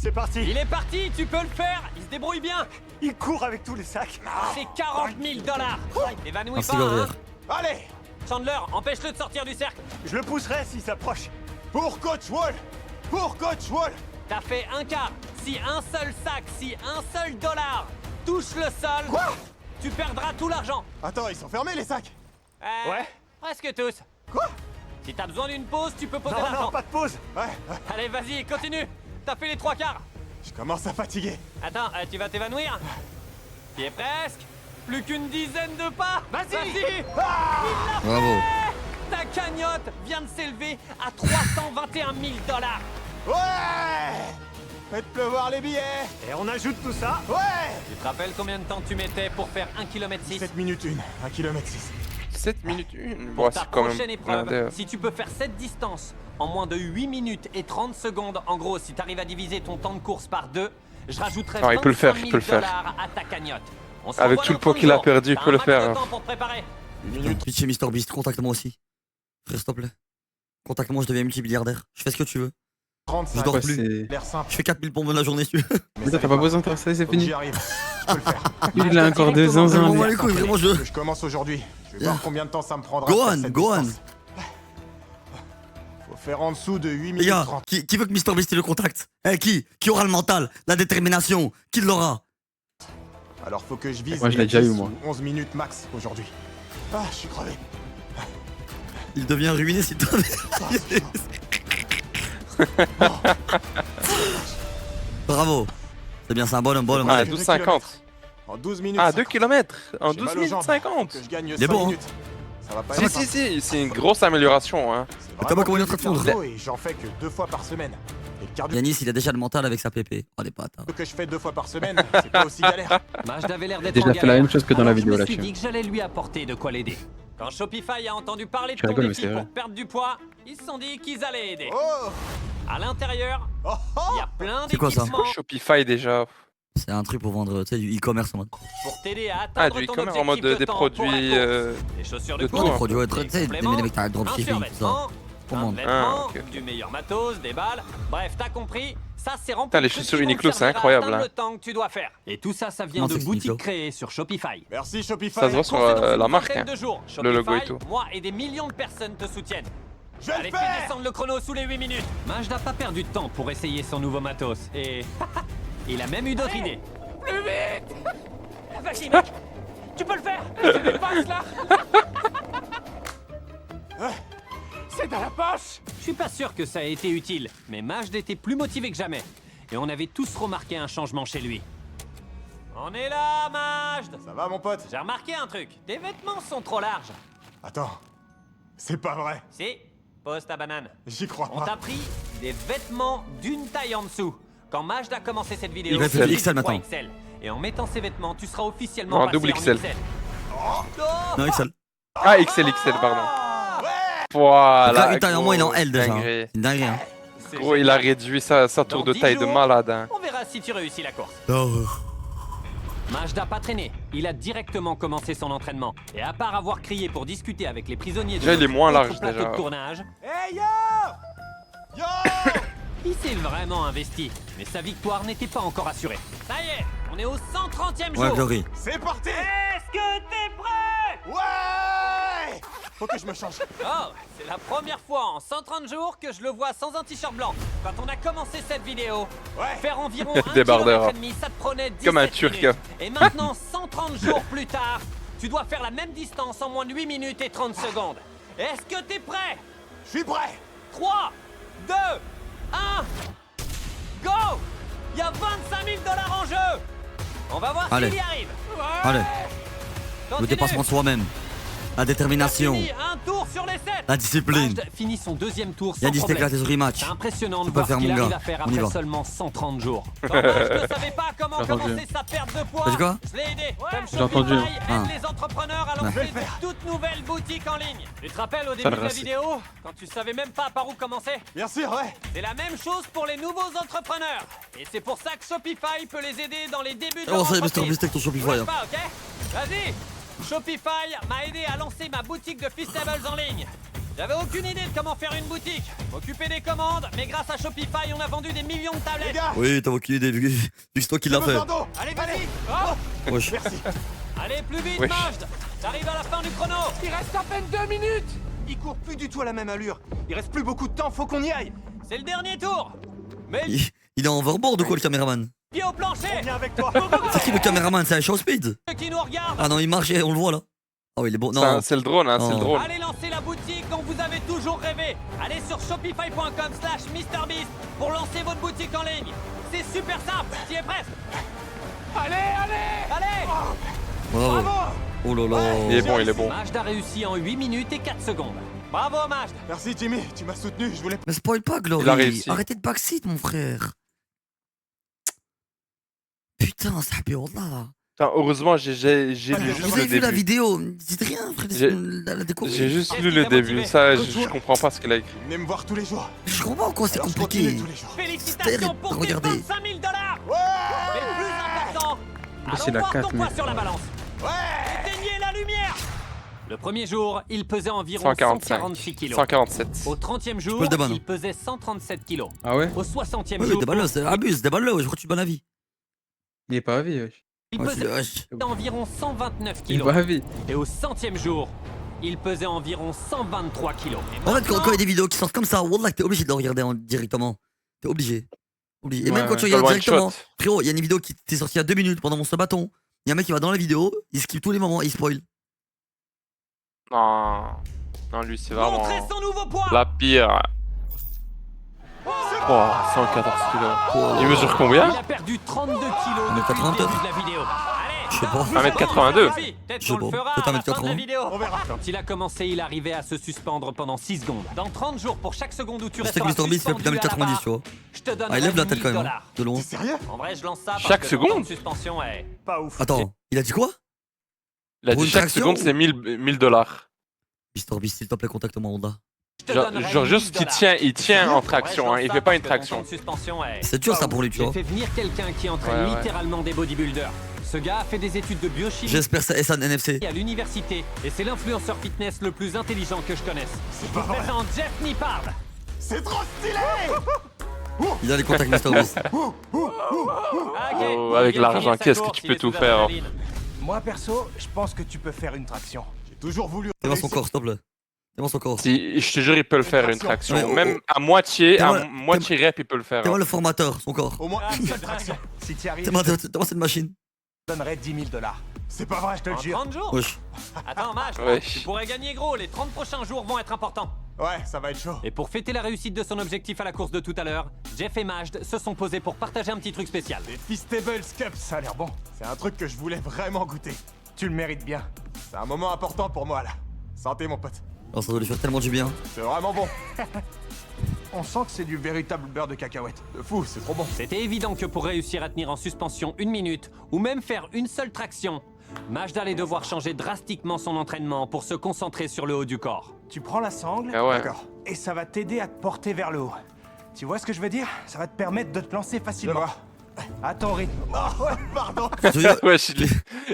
C'est parti. Il est parti, tu peux le faire. Il se débrouille bien. Il court avec tous les sacs. C'est 40 000 $. Évanouis Merci pas, hein. Gabriel. Allez, Chandler, empêche-le de sortir du cercle. Je le pousserai s'il s'approche. pour Coach Wall. Pour Coach Wall. T'as fait un quart. Si un seul sac, si un seul dollar touche le sol, Quoi? tu perdras tout l'argent. Attends, ils sont fermés les sacs. Ouais. Presque tous. Quoi? Si t'as besoin d'une pause, tu peux poser Non, l'argent. non, pas de pause. Ouais, Allez, vas-y, continue. T'as fait les 3 quarts. je commence à fatiguer. Attends, tu vas t'évanouir? Tu es presque. Plus qu'une dizaine de pas. Vas-y. Bravo. Ta cagnotte vient de s'élever à 321 000 $. Ouais. Faites pleuvoir les billets. Et on ajoute tout ça. Ouais. Tu te rappelles combien de temps tu mettais pour faire 1 km 6? 7 minutes 1, 1 km 6. 7 minutes 1. Pour Bon, ta c'est quand prochaine même épreuve, blindé. si tu peux faire cette distance en moins de 8 minutes et 30 secondes, en gros, si tu arrives à diviser ton temps de course par 2, je rajouterai Non, il peut le faire, 25 il 000 peut le faire. $ à ta cagnotte. On se Avec revoit tout le dans poids 30 qu'il a jours. perdu, il T'as peut un le max faire, de hein. temps pour te préparer. Pitié, Mr Beast, contacte-moi aussi. Frère, s'il te plaît. Contacte-moi, je deviens multimilliardaire. Je fais ce que tu veux. 35. Je dors Ouais, plus. c'est... L'air simple. Je fais 4000 pompes de la journée, si tu veux. Mais Mais ça t'as l'est pas besoin de faire ça, c'est Faut que fini. j'y arrive. Je peux le faire. Lui, il a encore des Directement zinzins. On lui. va les couilles, vraiment, je. Que je commence aujourd'hui. Je vais Yeah. voir combien de temps ça me prendra. Go pour on, cette go on. distance. Faut faire en dessous de 8 Les minutes gars, 30. qui veut que Mr Beast il le contacte? Eh, qui aura le mental, la détermination? Qui l'aura? Alors faut que je vise Moi, je l'ai les déjà 10 eu, moi. ou 11 minutes max aujourd'hui. Ah, je suis crevé. Il devient ruiné s'il te plaît. Bravo. C'est bien, c'est un bonhomme, bonhomme. Ah, allez. 12,50. En 12 minutes. Ah, 2 50. km. En J'ai 12 mal aux minutes jambes. 50. Que je gagne Il est 5 bon, hein. minutes. Ça va pas Si, être si, si, c'est une grosse amélioration, hein. C'est T'as pas vraiment comment il est en train de plus fondre. cardio et j'en fais que 2 fois par semaine. Et le cardio Yanis, il a déjà le mental avec sa pépé. Oh, les pattes. Hein. que je fais 2 fois par semaine, c'est pas aussi galère. Majd avait l'air d'être Déjà en fait la galère. même chose que dans la Alors vidéo, je me là, suis tu dit que j'allais lui apporter de quoi l'aider. Quand Shopify a entendu parler de Tu ton rigoles, mais défi c'est vrai. pour perdre du poids, ils se sont dit qu'ils allaient aider. Oh, À l'intérieur, oh, oh. il y a plein C'est quoi ça? d'équipements Shopify déjà. C'est un truc pour vendre, tu sais, du e-commerce en mode. pour t'aider à Ah, atteindre du ton e-commerce objectif en mode de des temps pour la produits. course. Des chaussures de de course, tout, Des produits, ouais, tu des sais, des compléments, mecs avec un dropshipping, tout ça. survêtement, Pour un monde. vêtement, Ah, ok. du meilleur matos, des balles. Bref, t'as compris. Ça, c'est rempli. Putain, les de petits chaussures mots qui Uniqlo, c'est servira à incroyable, atteindre hein. le temps que tu dois faire. Et tout ça, ça vient Comment de c'est que c'est Uniqlo boutiques créées sur Shopify. Merci Shopify. Ça se voit sur Course dans la une marque, vingtaine hein. de jours. Le logo et Shopify, tout. Moi et des millions de personnes te soutiennent. Je vais Allez, le fais faire. descendre le chrono sous les 8 minutes. Majd n'a pas perdu de temps pour essayer son nouveau matos. Et il a même eu d'autres idées. Plus vite. Vas-y, mec. Tu peux le faire. Tu dépasses là. C'est dans la poche. Je suis pas sûr que ça ait été utile, mais Majd était plus motivé que jamais. Et on avait tous remarqué un changement chez lui. On est là, Majd. Ça va mon pote? J'ai remarqué un truc. Tes vêtements sont trop larges. Attends. C'est pas vrai. Si, pose ta banane. J'y crois On pas. t'a pris des vêtements d'une taille en dessous. Quand Majd a commencé cette vidéo, Il va faire c'était XL du poids maintenant. XL. Et en mettant ces vêtements, tu seras officiellement Non, passé double en XL. Oh Non, XL. Ah, XL, pardon. Ouais. Voilà. Une taille en moins, il est en L déjà. hein. dinguerie. C'est une dinguerie. Hein. C'est Gros, il a génial. réduit sa tour Dans de 10 taille de jours, malade, hein. On verra si tu réussis la course. Oh. Majd n'a pas traîné. Il a directement commencé son entraînement. Et à part avoir crié pour discuter avec les prisonniers de Déjà, il est notre moins autre large, plateau déjà. de tournage, Hey yo. Yo. il s'est vraiment investi. Mais sa victoire n'était pas encore assurée. Ça y est, on est au 130e Ouais, jour. Glory. C'est parti. Est-ce que t'es prêt? Ouais. Faut que je me change. Oh, c'est la première fois en 130 jours que je le vois sans un t-shirt blanc. Quand on a commencé cette vidéo, Ouais. faire environ 1 Débardeur. km et demi, ça te prenait 17 Comme un Turc. minutes. Et maintenant, 130 jours plus tard, tu dois faire la même distance en moins de 8 minutes et 30 secondes. Est-ce que t'es prêt? Je suis prêt. 3, 2, 1, go! Il y a 25 000 $ en jeu! On va voir Allez. s'il y arrive. Ouais. Allez, le Continue. dépassement de soi-même. La détermination. Fini, un tour sur les 7. La discipline. Majd finit son deuxième tour sans Yanis, problème. t'éclates les rematchs. C'est impressionnant de Tu peux voir faire, ce qu'il mon arrive gars. à faire On y après va. seulement 130 jours. Quand Majd ne savait pas comment J'ai entendu. commencer sa perte de poids, T'as dit quoi? je l'ai aidé. Comme J'ai entendu. Shopify aide Ah. les entrepreneurs à Ouais. lancer de toutes nouvelles boutiques en ligne. Tu te rappelles au début Ça de le la reste. vidéo, quand tu savais même pas par où commencer? Bien sûr, ouais. C'est la même chose pour les nouveaux entrepreneurs. Et c'est pour ça que Shopify peut les aider dans les débuts de Oh, leur ça y est, Mr. entreprise. Beast avec ton Shopify. Bouge hein. pas, ok? Vas-y. Shopify m'a aidé à lancer ma boutique de Feastables en ligne. J'avais aucune idée de comment faire une boutique. M'occuper des commandes, mais grâce à Shopify, on a vendu des millions de Les tablettes. gars, Oui, t'as aucune idée, vu que c'est toi qui l'as fait. pardon. Allez, vas-y. Oh, Wesh. Merci. allez, plus vite, Wesh. Majd. T'arrives à la fin du chrono. Il reste à peine 2 minutes. Il court plus du tout à la même allure. Il reste plus beaucoup de temps, faut qu'on y aille. C'est le dernier tour. Mais le Il est en overboard ou quoi, le caméraman? pied au plancher. Viens avec toi. C'est qui le caméraman? C'est un show speed? Ceux qui nous regardent. Ah non, il marche et on le voit là. Ah oui, il est bon. Non, C'est le drone, hein, c'est le Non. drone. Allez lancer la boutique dont vous avez toujours rêvé. Allez sur shopify.com/MrBeast pour lancer votre boutique en ligne. C'est super simple. T'y es presque. Allez, allez. Allez. bravo. Oh là là. Il est bon, il est bon. Majd a réussi en 8 minutes et 4 secondes. Bravo, Majd. Merci Jimmy, tu m'as soutenu, je voulais... Mais spoil pas, Glory. Il a réussi. Arrêtez de backseat, mon frère. Putain, ça fait là. Putain, heureusement, j'ai lu Vous juste avez le vu la début. vidéo? Dites rien, frère. J'ai- La découverte. J'ai juste Qu'est-ce lu qui le t'a début. motivé? Ça, je comprends pas ce qu'il a écrit. Venez me voir tous les jours. Je comprends pas quoi c'est Alors je compliqué. continue tous les jours. Félicitations pour tes Regardez. 25 000 $. Mais le plus important, c'est allons la voir 4, ton poids mais- sur la balance. Ouais. Éteignez la lumière. Le premier jour, il pesait environ 145. 146 kilos. 147. Au 30e jour, peux le débanner. il pesait 137 kilos. Ah ouais? Au 60e Oui, jour, déballe-le, c'est abuse, déballe-le, je crois que tu donnes la vie. Il est pas à vie, wesh. il Ouais, pesait wesh. environ 129 Il est kilos. pas à vie. Et au 100e jour, il pesait environ 123 kilos. Et En fait, quand il y a maintenant, des vidéos qui sortent comme ça, Wallah, t'es obligé de le regarder directement. T'es obligé. Obligé. Et Ouais, même quand ouais. tu regardes Pas le one directement, shot. frérot, il y a une vidéo qui t'est sortie il y a 2 minutes pendant mon ce bâton. Il y a un mec qui va dans la vidéo, il skip tous les moments, il spoil. Non. Non, lui, c'est vraiment montrez son nouveau poids. la pire. Oh, 114 kilos. Il mesure combien? Il a perdu 32 kilos On est depuis le 89. début de la vidéo. Je sais pas. 1m82. Peut-être Je sais qu'on le pas. fera Peut-être à la fin de 1m80. la vidéo. On verra. Quand il a commencé, il arrivait à se suspendre pendant 6 secondes. Dans 30 jours, pour chaque seconde où tu Je sais que resteras Mr Beast fait plus d'un suspendu à la 90, barre, tu vois. je te donne Ah, il lève la tête quand même, hein, de loin. T'es sérieux? En vrai, je lance ça parce Chaque que le temps seconde de suspension est... Pas ouf. Attends, il a dit quoi? Il a Pour dit une chaque traction seconde, ou- c'est 1000 dollars. Mr Beast, s'il te plaît, contacte-moi, Honda. Je te Genre, donnerai genre juste 1000 il tient en Ouais, traction, je hein. lance Il ça fait pas parce une que le temps traction. de suspension est... C'est dur ça pour lui, tu J'ai vois. fait venir quelqu'un qui entraîne Ouais, ouais. littéralement des bodybuilders. Ce gars a fait des études de biochimie J'espère ça SN NFC. à l'université et c'est l'influenceur fitness le plus intelligent que je connaisse. C'est pas vrai. Présente Jeff Nippard. C'est trop stylé. Il a les contacts Mr Beast. Ah, ok. Oh, avec Il vient de l'argent, finir sa qu'est-ce que course, tu il peux est tout sous faire, hein. adrénaline. Moi perso, je pense que tu peux faire une traction. J'ai toujours voulu... Fais-moi son réussir. corps, s'il te plaît. Fais-moi son corps. Si, je te jure, il peut le faire une traction. Ouais, oh, Même oh. à moitié, Fais-moi- à moitié rep, il peut le faire. Fais-moi le formateur, son corps. Au moins Ah, une c'est seule traction. Si tu y arrives, Fais-moi je cette machine. te donnerai 10 000 $. C'est pas vrai, je te le En jure. 30 jours Wesh. Attends, Maj, Ouais. tu pourrais gagner gros, les 30 prochains jours vont être importants. Ouais, ça va être chaud. Et pour fêter la réussite de son objectif à la course de tout à l'heure, Jeff et Majd se sont posés pour partager un petit truc spécial. Les Feastables Cups, Ça a l'air bon. c'est un truc que je voulais vraiment goûter. Tu le mérites bien. C'est un moment important pour moi là. Santé mon pote. Oh, ça doit lui faire tellement du bien. C'est vraiment bon. On sent que c'est du véritable beurre de cacahuète. De fou, c'est trop bon. C'était évident que pour réussir à tenir en suspension 1 minute, ou même faire une seule traction, Majd allait devoir changer drastiquement son entraînement pour se concentrer sur le haut du corps. Tu prends la sangle, Ah ouais. D'accord. et ça va t'aider à te porter vers le haut. Tu vois ce que je veux dire? Ça va te permettre de te lancer Je facilement. vois. À ton rythme. Oh, ouais, pardon. Tu te souviens- Wesh, il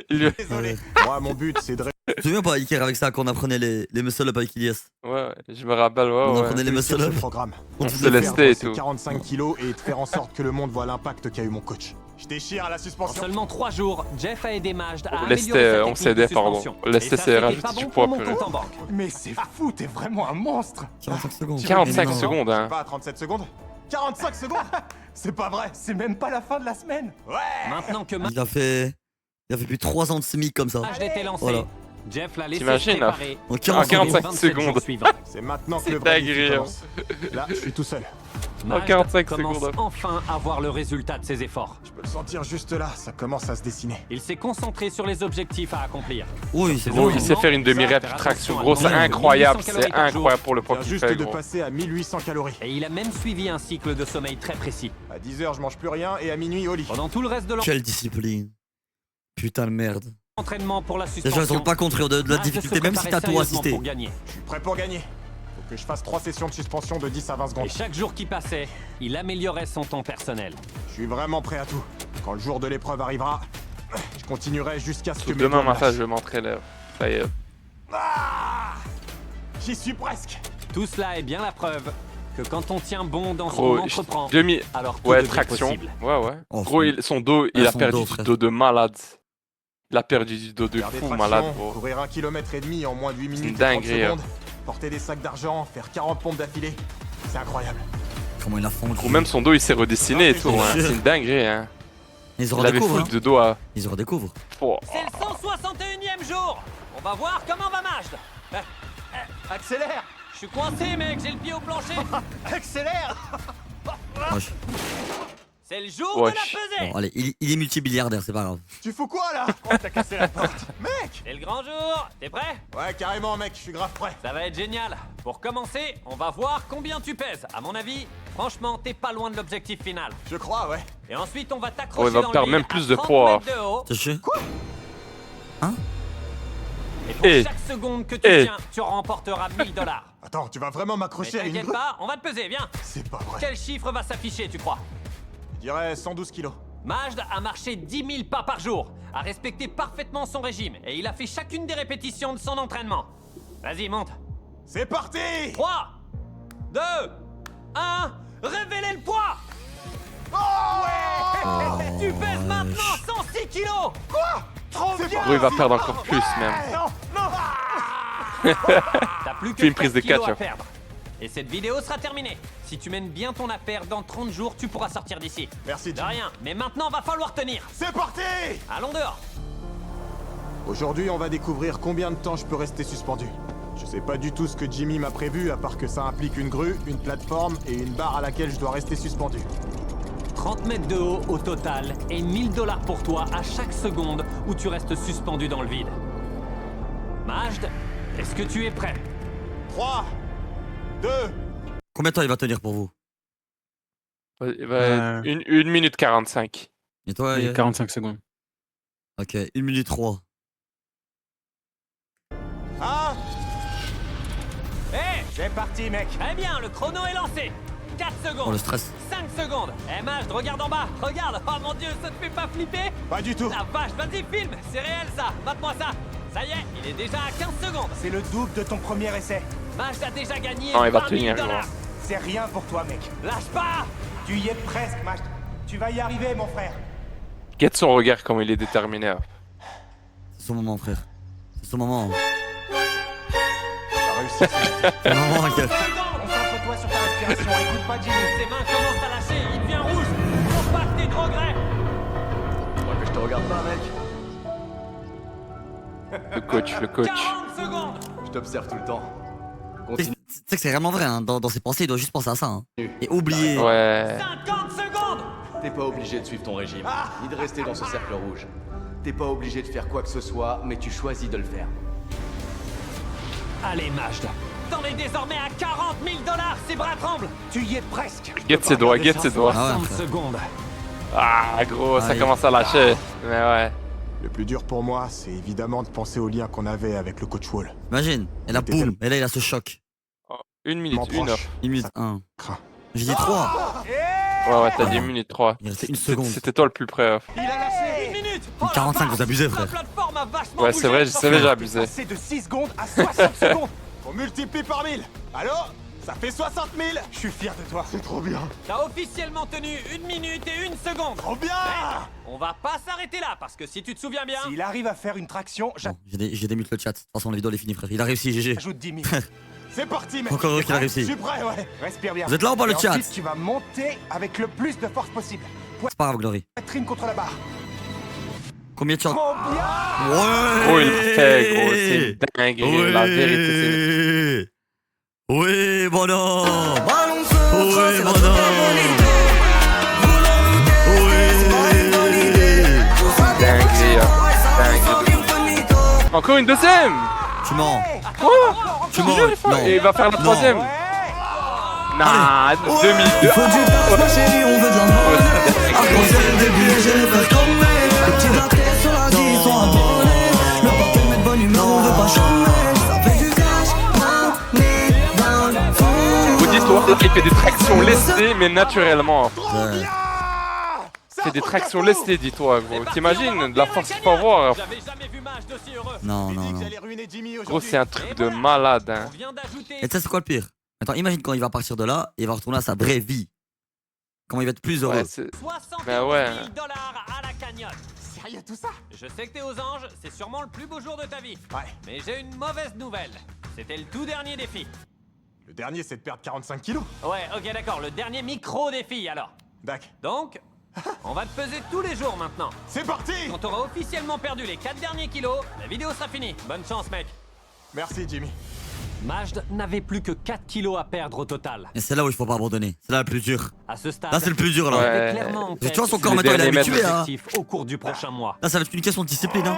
lui- Désolé. Moi, mon but, c'est de... tu te souviens pas, Iker, avec ça, quand on apprenait les muscle-up avec Ilias? Ouais, je me rappelle, On ouais, apprenait ouais. les réussir ce muscle-up. programme. On On te se faisait laisse- faire. Lesté et Ces tout. 45 kilos et de faire en sorte que le monde voit l'impact qu'a eu mon coach. Je déchire à la En suspension. seulement 3 jours, Jeff a aidé Majd à Lesté, améliorer sa on technique s'aidait, de pardon. suspension. Lesté, Et ça, c'est c'était rajouter pas du bon poids, pour mon purée. compte en banque. Mais c'est fou, t'es vraiment un monstre. 45 secondes. 45 Mais non. secondes, hein. Pas à 37 secondes 45 secondes. C'est pas vrai. C'est même pas la fin de la semaine. Ouais. Maintenant que Il a fait plus 3 ans de SMIC comme ça. Majd était lancé, Voilà. Jeff l'a laissé se T'imagines, hein. préparer En pour 45 les 45 27 jours secondes. suivants. C'est maintenant que C'est le vrai défi dingue, hein. commence. Là, je suis tout seul. Majd 45 commence secondes. enfin à voir le résultat de ses efforts. Je peux le sentir juste là. Ça commence à se dessiner. Il s'est concentré sur les objectifs à accomplir. Oui, c'est Gros, bon. il sait faire une demi-rep Faire traction. attention à Gros, c'est demander incroyable. 1800 C'est calories par jour. incroyable pour le Je poids viens qu'il juste fait, de gros. passer à 1800 calories. Et il a même suivi un cycle de sommeil très précis. À 10h, je mange plus rien et à minuit, au lit. Pendant tout le reste de Quelle discipline. Putain de merde. l'entraînement pour la Les suspension, gens ils sont pas contre de la Majd difficulté, se même si t'as préparait tout sérieusement assisté. pour gagner. Je suis prêt pour gagner. Faut que je fasse 3 sessions de suspension de 10 à 20 Et secondes. chaque jour qui passait, il améliorait son temps personnel. Je suis vraiment prêt à tout. Quand le jour de l'épreuve arrivera, je continuerai jusqu'à ce que mes Demain doigts matin, lâchent. je vais m'entraîner. Ça y est. Ah, j'y suis presque. Tout cela est bien la preuve que quand on tient bon dans ce Gros, qu'on entreprend, demi. alors tout Ouais, devient traction. possible. Ouais, ouais. Oh, Gros, son dos, il a son perdu dos, du frère. dos de malade. Il a perdu du dos de Faire des fou tractions, malade, gros. courir 1,5 km en moins de 8 minutes et 30 dinguerie, secondes, porter des sacs d'argent, faire 40 pompes d'affilée. C'est incroyable. Comment il a fondu. Ou même son dos, il s'est redessiné et tout. c'est Hein. sûr. C'est une dinguerie, hein. Ils se Il avait redécouvrent. full de dos à. Ils se redécouvrent. Oh. C'est le 161e jour. On va voir comment va Majd. Accélère. Je suis coincé, mec, j'ai le pied au plancher. Accélère. Wesh. C'est le jour de la Wesh. pesée. Bon, allez, il est multimilliardaire, c'est pas grave. Tu fous quoi là? Oh, t'as cassé la porte. Mec! C'est le grand jour. T'es prêt? Ouais, carrément, mec, je suis grave prêt. Ça va être génial. Pour commencer, on va voir combien tu pèses. À mon avis, franchement, t'es pas loin de l'objectif final. Je crois, ouais. Et ensuite, on va Oh, t'accrocher il va dans le perdre vide même plus à de 30 poids. mètres de haut. T'es sûr? Et pour Eh. chaque seconde que tu Eh. tiens, tu remporteras 1000 $. Attends, tu vas vraiment Mais m'accrocher à une t'inquiète grue? pas, on va te peser, viens. C'est pas vrai. Quel chiffre va s'afficher, tu crois? Je dirais 112 kilos. Majd a marché 10 000 pas par jour, a respecté parfaitement son régime et il a fait chacune des répétitions de son entraînement. Vas-y, monte. C'est parti! 3, 2, 1, révélez le poids! Tu pèses maintenant 106 kilos! Trop bien. Gros, il va perdre encore plus, même. Non, non. T'as plus que Fais une prise de 4 kilos catch, à hein. perdre. Et cette vidéo sera terminée. Si tu mènes bien ton affaire, dans 30 jours, tu pourras sortir d'ici. Merci, De Jimmy. rien, mais maintenant, va falloir tenir. C'est parti! Allons dehors. Aujourd'hui, on va découvrir combien de temps je peux rester suspendu. Je sais pas du tout ce que Jimmy m'a prévu, à part que ça implique une grue, une plateforme et une barre à laquelle je dois rester suspendu. 30 mètres de haut au total et 1000 $ pour toi à chaque seconde où tu restes suspendu dans le vide. Majd, est-ce que tu es prêt? 3, 2, Combien de temps il va tenir pour vous? Il va 1 minute 45. Et toi, Et 45 secondes. Ok, 1 minute 3. 1. Hé, C'est parti, mec. très bien, le chrono est lancé. 4 Oh, secondes. le stress. 5 secondes. Eh Majd, regarde en bas. Regarde. Oh mon dieu, ça te fait pas flipper? Pas du tout. La vache, vas-y, filme. C'est réel ça. Mate-moi ça. Ça y est, il est déjà à 15 secondes. C'est le double de ton premier essai. Majd a déjà gagné Non, il va 20 000 tenir, $. gros. C'est rien pour toi, mec. Lâche pas. Tu y es presque, Majd. Tu vas y arriver, mon frère. Guette son regard, comme il est déterminé. Hein. C'est son moment, frère. C'est son moment. T'as réussi. C'est le moment, ok. Concentre-toi sur ta respiration. Écoute pas Jimmy. Ses mains commencent à lâcher, il devient rouge. Compacte tes regrets. Tu crois que je te regarde pas, mec? Le coach, le coach. 40 secondes. Je t'observe tout le temps. Tu Continue. sais que c'est vraiment vrai, hein. Dans ses pensées, il doit juste penser à ça. Hein. Et oublier. Ouais. 50 secondes. T'es pas obligé de suivre ton régime, ni de rester dans ce cercle rouge. T'es pas obligé de faire quoi que ce soit, mais tu choisis de le faire. Allez, Majd. T'en es désormais à 40 000 $. Ses bras tremblent. Tu y es presque. Guette ses doigts, guette ses doigts. Ah ouais, 60 frère. secondes. Ah, gros, ça Aïe. commence à lâcher. Mais ouais. Le plus dur pour moi, c'est évidemment de penser au lien qu'on avait avec le coach Wall. Imagine. Et là, T'étais boum. Et là, il a ce choc. 1 minute, M'en 1 heure. proche. 1 minute 1. Crains. J'ai dit 3. Ouais, ouais, t'as dit 1 minute 3. Il restait une seconde. C'était toi le plus près. Il a lâché. 1 minute. 45, vous abusez, frère. La plateforme a vachement Ouais, bougé. c'est vrai, je savais, j'ai abusé. Passé de 6 secondes à 60 secondes. On multiplie par 1000. Allô? Ça fait 60 000. Je suis fier de toi. C'est trop bien. T'as officiellement tenu 1 minute et 1 seconde. Trop bien. On va pas s'arrêter là, parce que si tu te souviens bien... S'il arrive à faire une traction, Bon, j'ai démute le chat. De toute façon, la vidéo elle est finie, frère. Il a réussi, GG. j'ajoute 10 000. C'est parti, mec. Encore heureux qu'il a Je réussi. suis prêt, ouais. Respire bien. Vous êtes là ou pas, le Et chat? Ensuite, tu vas monter avec le plus de force possible. C'est pas grave, Glory. Poitrine contre la barre. Combien tu as? Trop bien. Ouais. Gros, il l'a fait, gros. C'est une dinguerie. La vérité, c'est. Oui, bonhomme. Oui, bonhomme. Dinguerie. Dinguerie. Encore une deuxième. Tu mens. Quoi? Tu mens. Non. Et il va faire la Non. troisième. Nah, 2002. Il faut du taf, ma chérie, on veut de la monnaie. Après c'est le début, j'ai les fesses comme les petits braquets sur la 10 sont abonnés. Le papier met de bonne humeur, on veut pas chômer. Ça fait du cash, money dans le fond. Vous dites, il fait des tractions lestées, mais naturellement. Ouais. C'est des tractions lestées, dis-toi, gros. T'imagines, de la force qu'il faut avoir. J'avais jamais vu Majd aussi heureux. Non, J'ai non, dit que non. j'allais ruiner Jimmy Gros, aujourd'hui. c'est un truc de malade, hein. On vient d'ajouter Et tu sais, c'est quoi le pire? Attends, imagine quand il va partir de là et il va retourner à sa vraie vie. Comment il va être plus heureux. Ouais, c'est... 71 Bah ouais. 000 dollars à la cagnotte. Sérieux, tout ça? Je sais que t'es aux anges, c'est sûrement le plus beau jour de ta vie. Ouais. Mais j'ai une mauvaise nouvelle. C'était le tout dernier défi. Le dernier, c'est de perdre 45 kilos. Ouais, ok, d'accord, le dernier micro-défi alors. Dac. Donc, on va te peser tous les jours maintenant. C'est parti! Quand t'auras officiellement perdu les 4 derniers kilos, la vidéo sera finie. Bonne chance, mec. Merci, Jimmy. Majd n'avait plus que 4 kilos à perdre au total. Et c'est là où il faut pas abandonner. C'est là le plus dur. À ce stade, Là, c'est le plus dur, là. il Ouais. avait clairement en Tu vois, son tête corps le maintenant, il est dernier habitué mètre. à. l'objectif au cours du prochain mois. Là, ça va être une question de discipline, hein.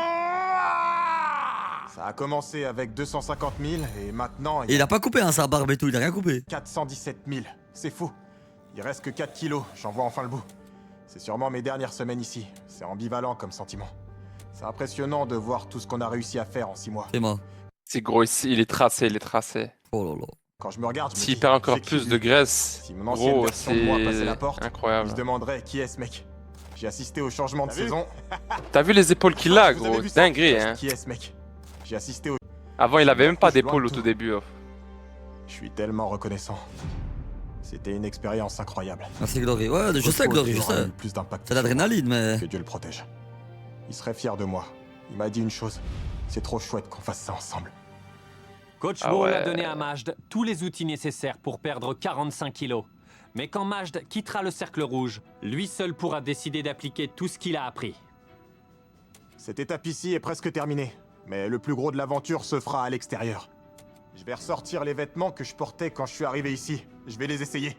Ça a commencé avec 250 000 et maintenant, Et il a pas coupé, hein, sa barbe et tout, il a rien coupé. 417 000. C'est fou. Il reste que 4 kilos, j'en vois enfin le bout. C'est sûrement mes dernières semaines ici. C'est ambivalent comme sentiment. C'est impressionnant de voir tout ce qu'on a réussi à faire en 6 mois. C'est moi. C'est gros ici, il est tracé, il est tracé. Oh là là. Quand je me regarde, je me S'il dis, perd encore j'ai plus qui de vu. graisse, Si mon ancienne gros, version de moi passait la c'est porte, incroyable. il se demanderait qui est ce mec. J'ai assisté au changement de T'as vu saison. T'as vu les épaules qu'il a, Vous avez gros? vu ça? Dinguerie, hein. Qui est ce mec? J'ai assisté au... Avant, il avait même pas Je suis loin d'épaule de au tout. tout début. Oh. Je suis tellement reconnaissant. C'était une expérience incroyable. Merci Glory. Ouais, je sais Glory, je Aura sais. eu plus d'impact. C'est l'adrénaline, mais. Que Dieu le protège. Il serait fier de moi. Il m'a dit une chose. C'est trop chouette qu'on fasse ça ensemble. Coach Ah Ball a ouais. donné à Majd tous les outils nécessaires pour perdre 45 kilos. Mais quand Majd quittera le cercle rouge, lui seul pourra décider d'appliquer tout ce qu'il a appris. Cette étape ici est presque terminée. Mais le plus gros de l'aventure se fera à l'extérieur. Je vais ressortir les vêtements que je portais quand je suis arrivé ici. Je vais les essayer.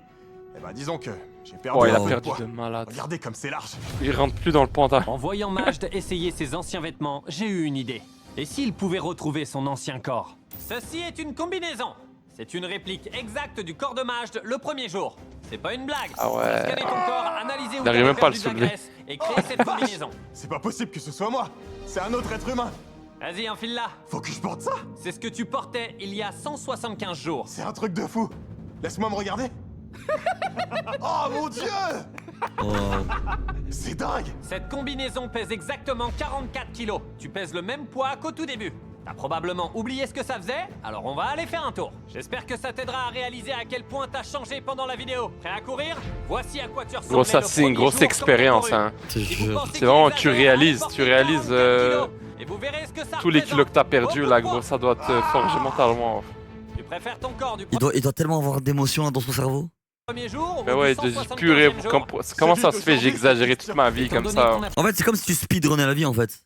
Eh ben disons que j'ai perdu Oh, il un a peu de perdu poids. de malade. Regardez comme c'est large. Il rentre plus dans le pantalon. En voyant Majd essayer ses anciens vêtements, j'ai eu une idée. Et s'il pouvait retrouver son ancien corps? Ceci est une combinaison. C'est une réplique exacte du corps de Majd le premier jour. C'est pas une blague. Ah ouais. On va scanner ton corps, analyser où Il arrive t'as même pas à le perdu de la soulever. graisse et créer cette combinaison. C'est pas possible que ce soit moi. C'est un autre être humain. Vas-y, enfile-la. Faut que je porte ça. C'est ce que tu portais il y a 175 jours. C'est un truc de fou. Laisse-moi me regarder. Oh mon dieu! Oh. C'est dingue! Cette combinaison pèse exactement 44 kilos. Tu pèses le même poids qu'au tout début. T'as probablement oublié ce que ça faisait, alors on va aller faire un tour. J'espère que ça t'aidera à réaliser à quel point t'as changé pendant la vidéo. Prêt à courir? Voici à quoi tu ressemblais Gros, ça le c'est une premier grosse jour quand expérience, t'as couru. hein. Je te Si vous jure. pensez C'est qu'il vraiment que exagère, tu réalises, allez tu porter réalises 44 kilos, et vous verrez ce que ça tous les représente. kilos que t'as perdu Beaucoup là, de poids. gros, ça doit te forger mentalement. Tu préfères ton corps du Il doit tellement avoir d'émotions là, dans son cerveau. premier jour Mais ou ouais, du de 175e purée, jour? comment ça se fait? J'ai exagéré toute ma vie Étant comme donné ça. qu'on a En fait, c'est comme si tu speedrunnais la vie en fait.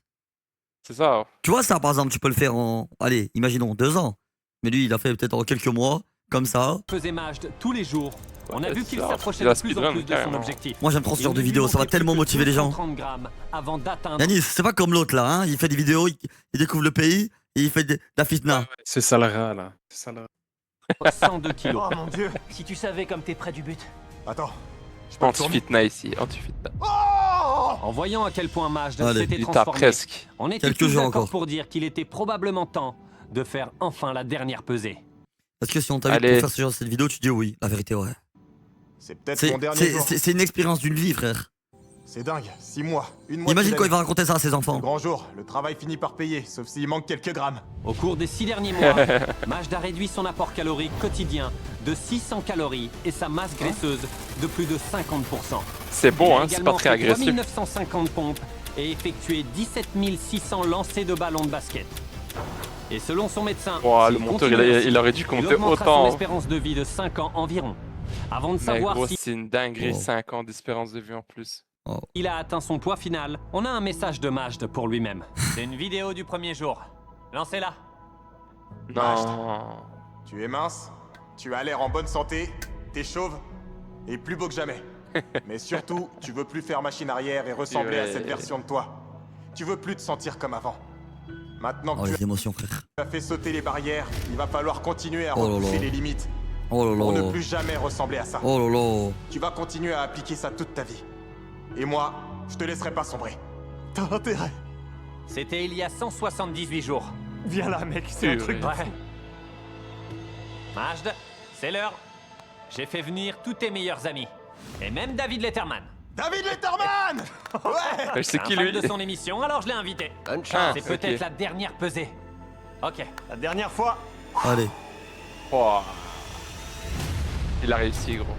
C'est ça. Tu vois, ça par exemple, tu peux le faire en. Allez, imaginons 2 ans. Mais lui, il a fait peut-être en quelques mois, comme ça. faisait Majd tous les jours. On a Ouais, vu qu'il c'est s'approchait il a de plus en speedrun, plus de son carrément. objectif. Moi, j'aime trop ce Et genre on de lui vidéos, ça va manquait tellement plus que motiver les gens. 230 grammes avant d'atteindre Yanis, c'est pas comme l'autre là, hein. Il fait des vidéos, il découvre le pays et il fait de la fitna. C'est ça le rat, là. C'est ça le rat. 102 kilos. Oh mon dieu! Si tu savais comme t'es près du but. Attends. Je peux me tourner? Anti-fitna ici, anti-fitna. Oh! En voyant à quel point Majd Allez, s'était Il tape transformé, presque. on était Quelques tous jours d'accord encore. pour dire qu'il était probablement temps de faire enfin la dernière pesée. Parce que si on t'a vu Allez. pour faire ce genre de vidéo, tu dis oui, la vérité, ouais. C'est peut-être C'est mon dernier jour. c'est une expérience d'une vie, frère. C'est dingue. 6 mois. Une moitié Imagine quand il d'année. va raconter ça à ses Le enfants. grand jour. Le travail finit par payer, sauf s'il manque quelques grammes. Au cours des 6 derniers mois, Majd a réduit son apport calorique quotidien de 600 calories et sa masse graisseuse de plus de 50%. C'est bon, Il a hein, c'est pas également très fait agressif. 3950 pompes et effectué 17 600 lancers de ballons de basket. Et selon son médecin, Ouah, le s'il monteur, continue il ainsi, aurait dû il compter augmentera son autant. espérance de vie de 5 ans environ. Avant de Mais savoir gros, si c'est une dinguerie, Oh. 5 ans d'espérance de vie en plus. il a atteint son poids final, on a un message de Majd pour lui-même. C'est une vidéo du premier jour. Lancez-la. Non. Tu es mince, tu as l'air en bonne santé, t'es chauve et plus beau que jamais. Mais surtout, tu veux plus faire machine arrière et ressembler à Ouais. cette version de toi. Tu veux plus te sentir comme avant. Maintenant Oh, que tu les émotions, frère. as fait sauter les barrières, il va falloir continuer à Oh là repousser là. les limites Oh là pour ne là. plus jamais ressembler à ça. Oh là là. Tu vas continuer à appliquer ça toute ta vie. Et moi, je te laisserai pas sombrer. T'as intérêt. C'était il y a 178 jours. Viens là, mec, c'est un Purée. truc de Ouais. fou. Majd, c'est l'heure. J'ai fait venir tous tes meilleurs amis. Et même David Letterman. David Letterman! Ouais! Je sais Un qui fan lui de son émission, alors je l'ai invité. Ah, C'est peut-être ok. la dernière pesée. Ok. La dernière fois, Allez. Ouah. Il a réussi, gros.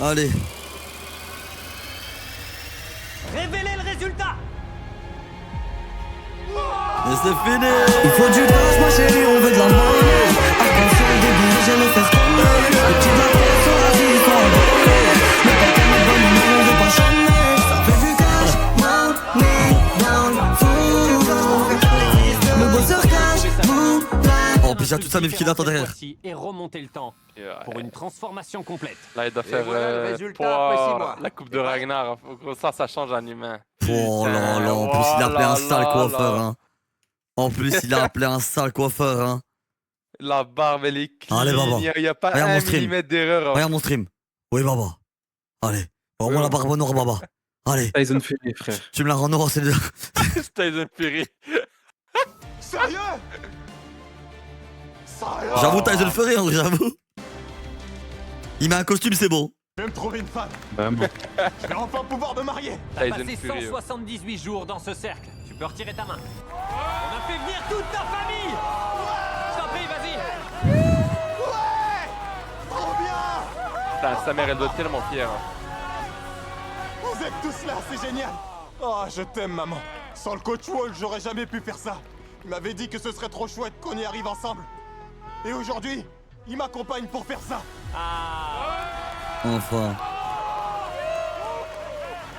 Allez. Révélez le résultat. Et c'est fini. Il faut du cash, ma chérie, on veut de la monnaie. Attention, au début, je me fais tomber. Le petit bateau sur la vie, ils sont abonnés. Mais pas comme les bonnes, nous, on veut pas chômer. Ça fait du cash, money, dans le fou. Le bosseur cash, moulin. Oh, puis il y a toute sa meuf qui l'attend derrière. Et remonter le temps pour une transformation complète. Là, il doit faire voilà le résultat pour, après 6 mois. la coupe de Ragnar. Gros, ça change en humain. Oh là là, en plus il a appelé un sale coiffeur, hein. En plus il a appelé un sale coiffeur, hein. La barbe, elle est clean. Allez, Baba. Il n'y a pas Regarde mon un stream. millimètre d'erreur. hein. Regarde mon stream. Oui, Baba. Allez. Vraiment la barbe noire, Baba. Allez. Tyson Fury, frère. Tu me la rends noire, c'est bien. Tyson Fury. Sérieux? Sérieux? J'avoue, Tyson Fury, André, j'avoue. Il met un costume, c'est bon. Je vais me trouver une femme. Vraiment. Je vais enfin pouvoir me marier. T'as Tyson passé Fury, ouais. 178 jours dans ce cercle. Tu peux retirer ta main. On a fait venir toute ta famille. Je t'en prie, vas-y. Ouais! Trop bien! Putain, sa mère, elle doit être tellement fière. hein. Vous êtes tous là, c'est génial! Oh, je t'aime, maman. Sans le coach Wall, j'aurais jamais pu faire ça. Il m'avait dit que ce serait trop chouette qu'on y arrive ensemble. Et aujourd'hui, il m'accompagne pour faire ça. Enfin.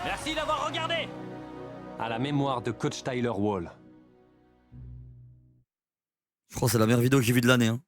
Merci d'avoir regardé. À la mémoire de coach Tyler Wall. Je crois que c'est la meilleure vidéo que j'ai vue de l'année, hein.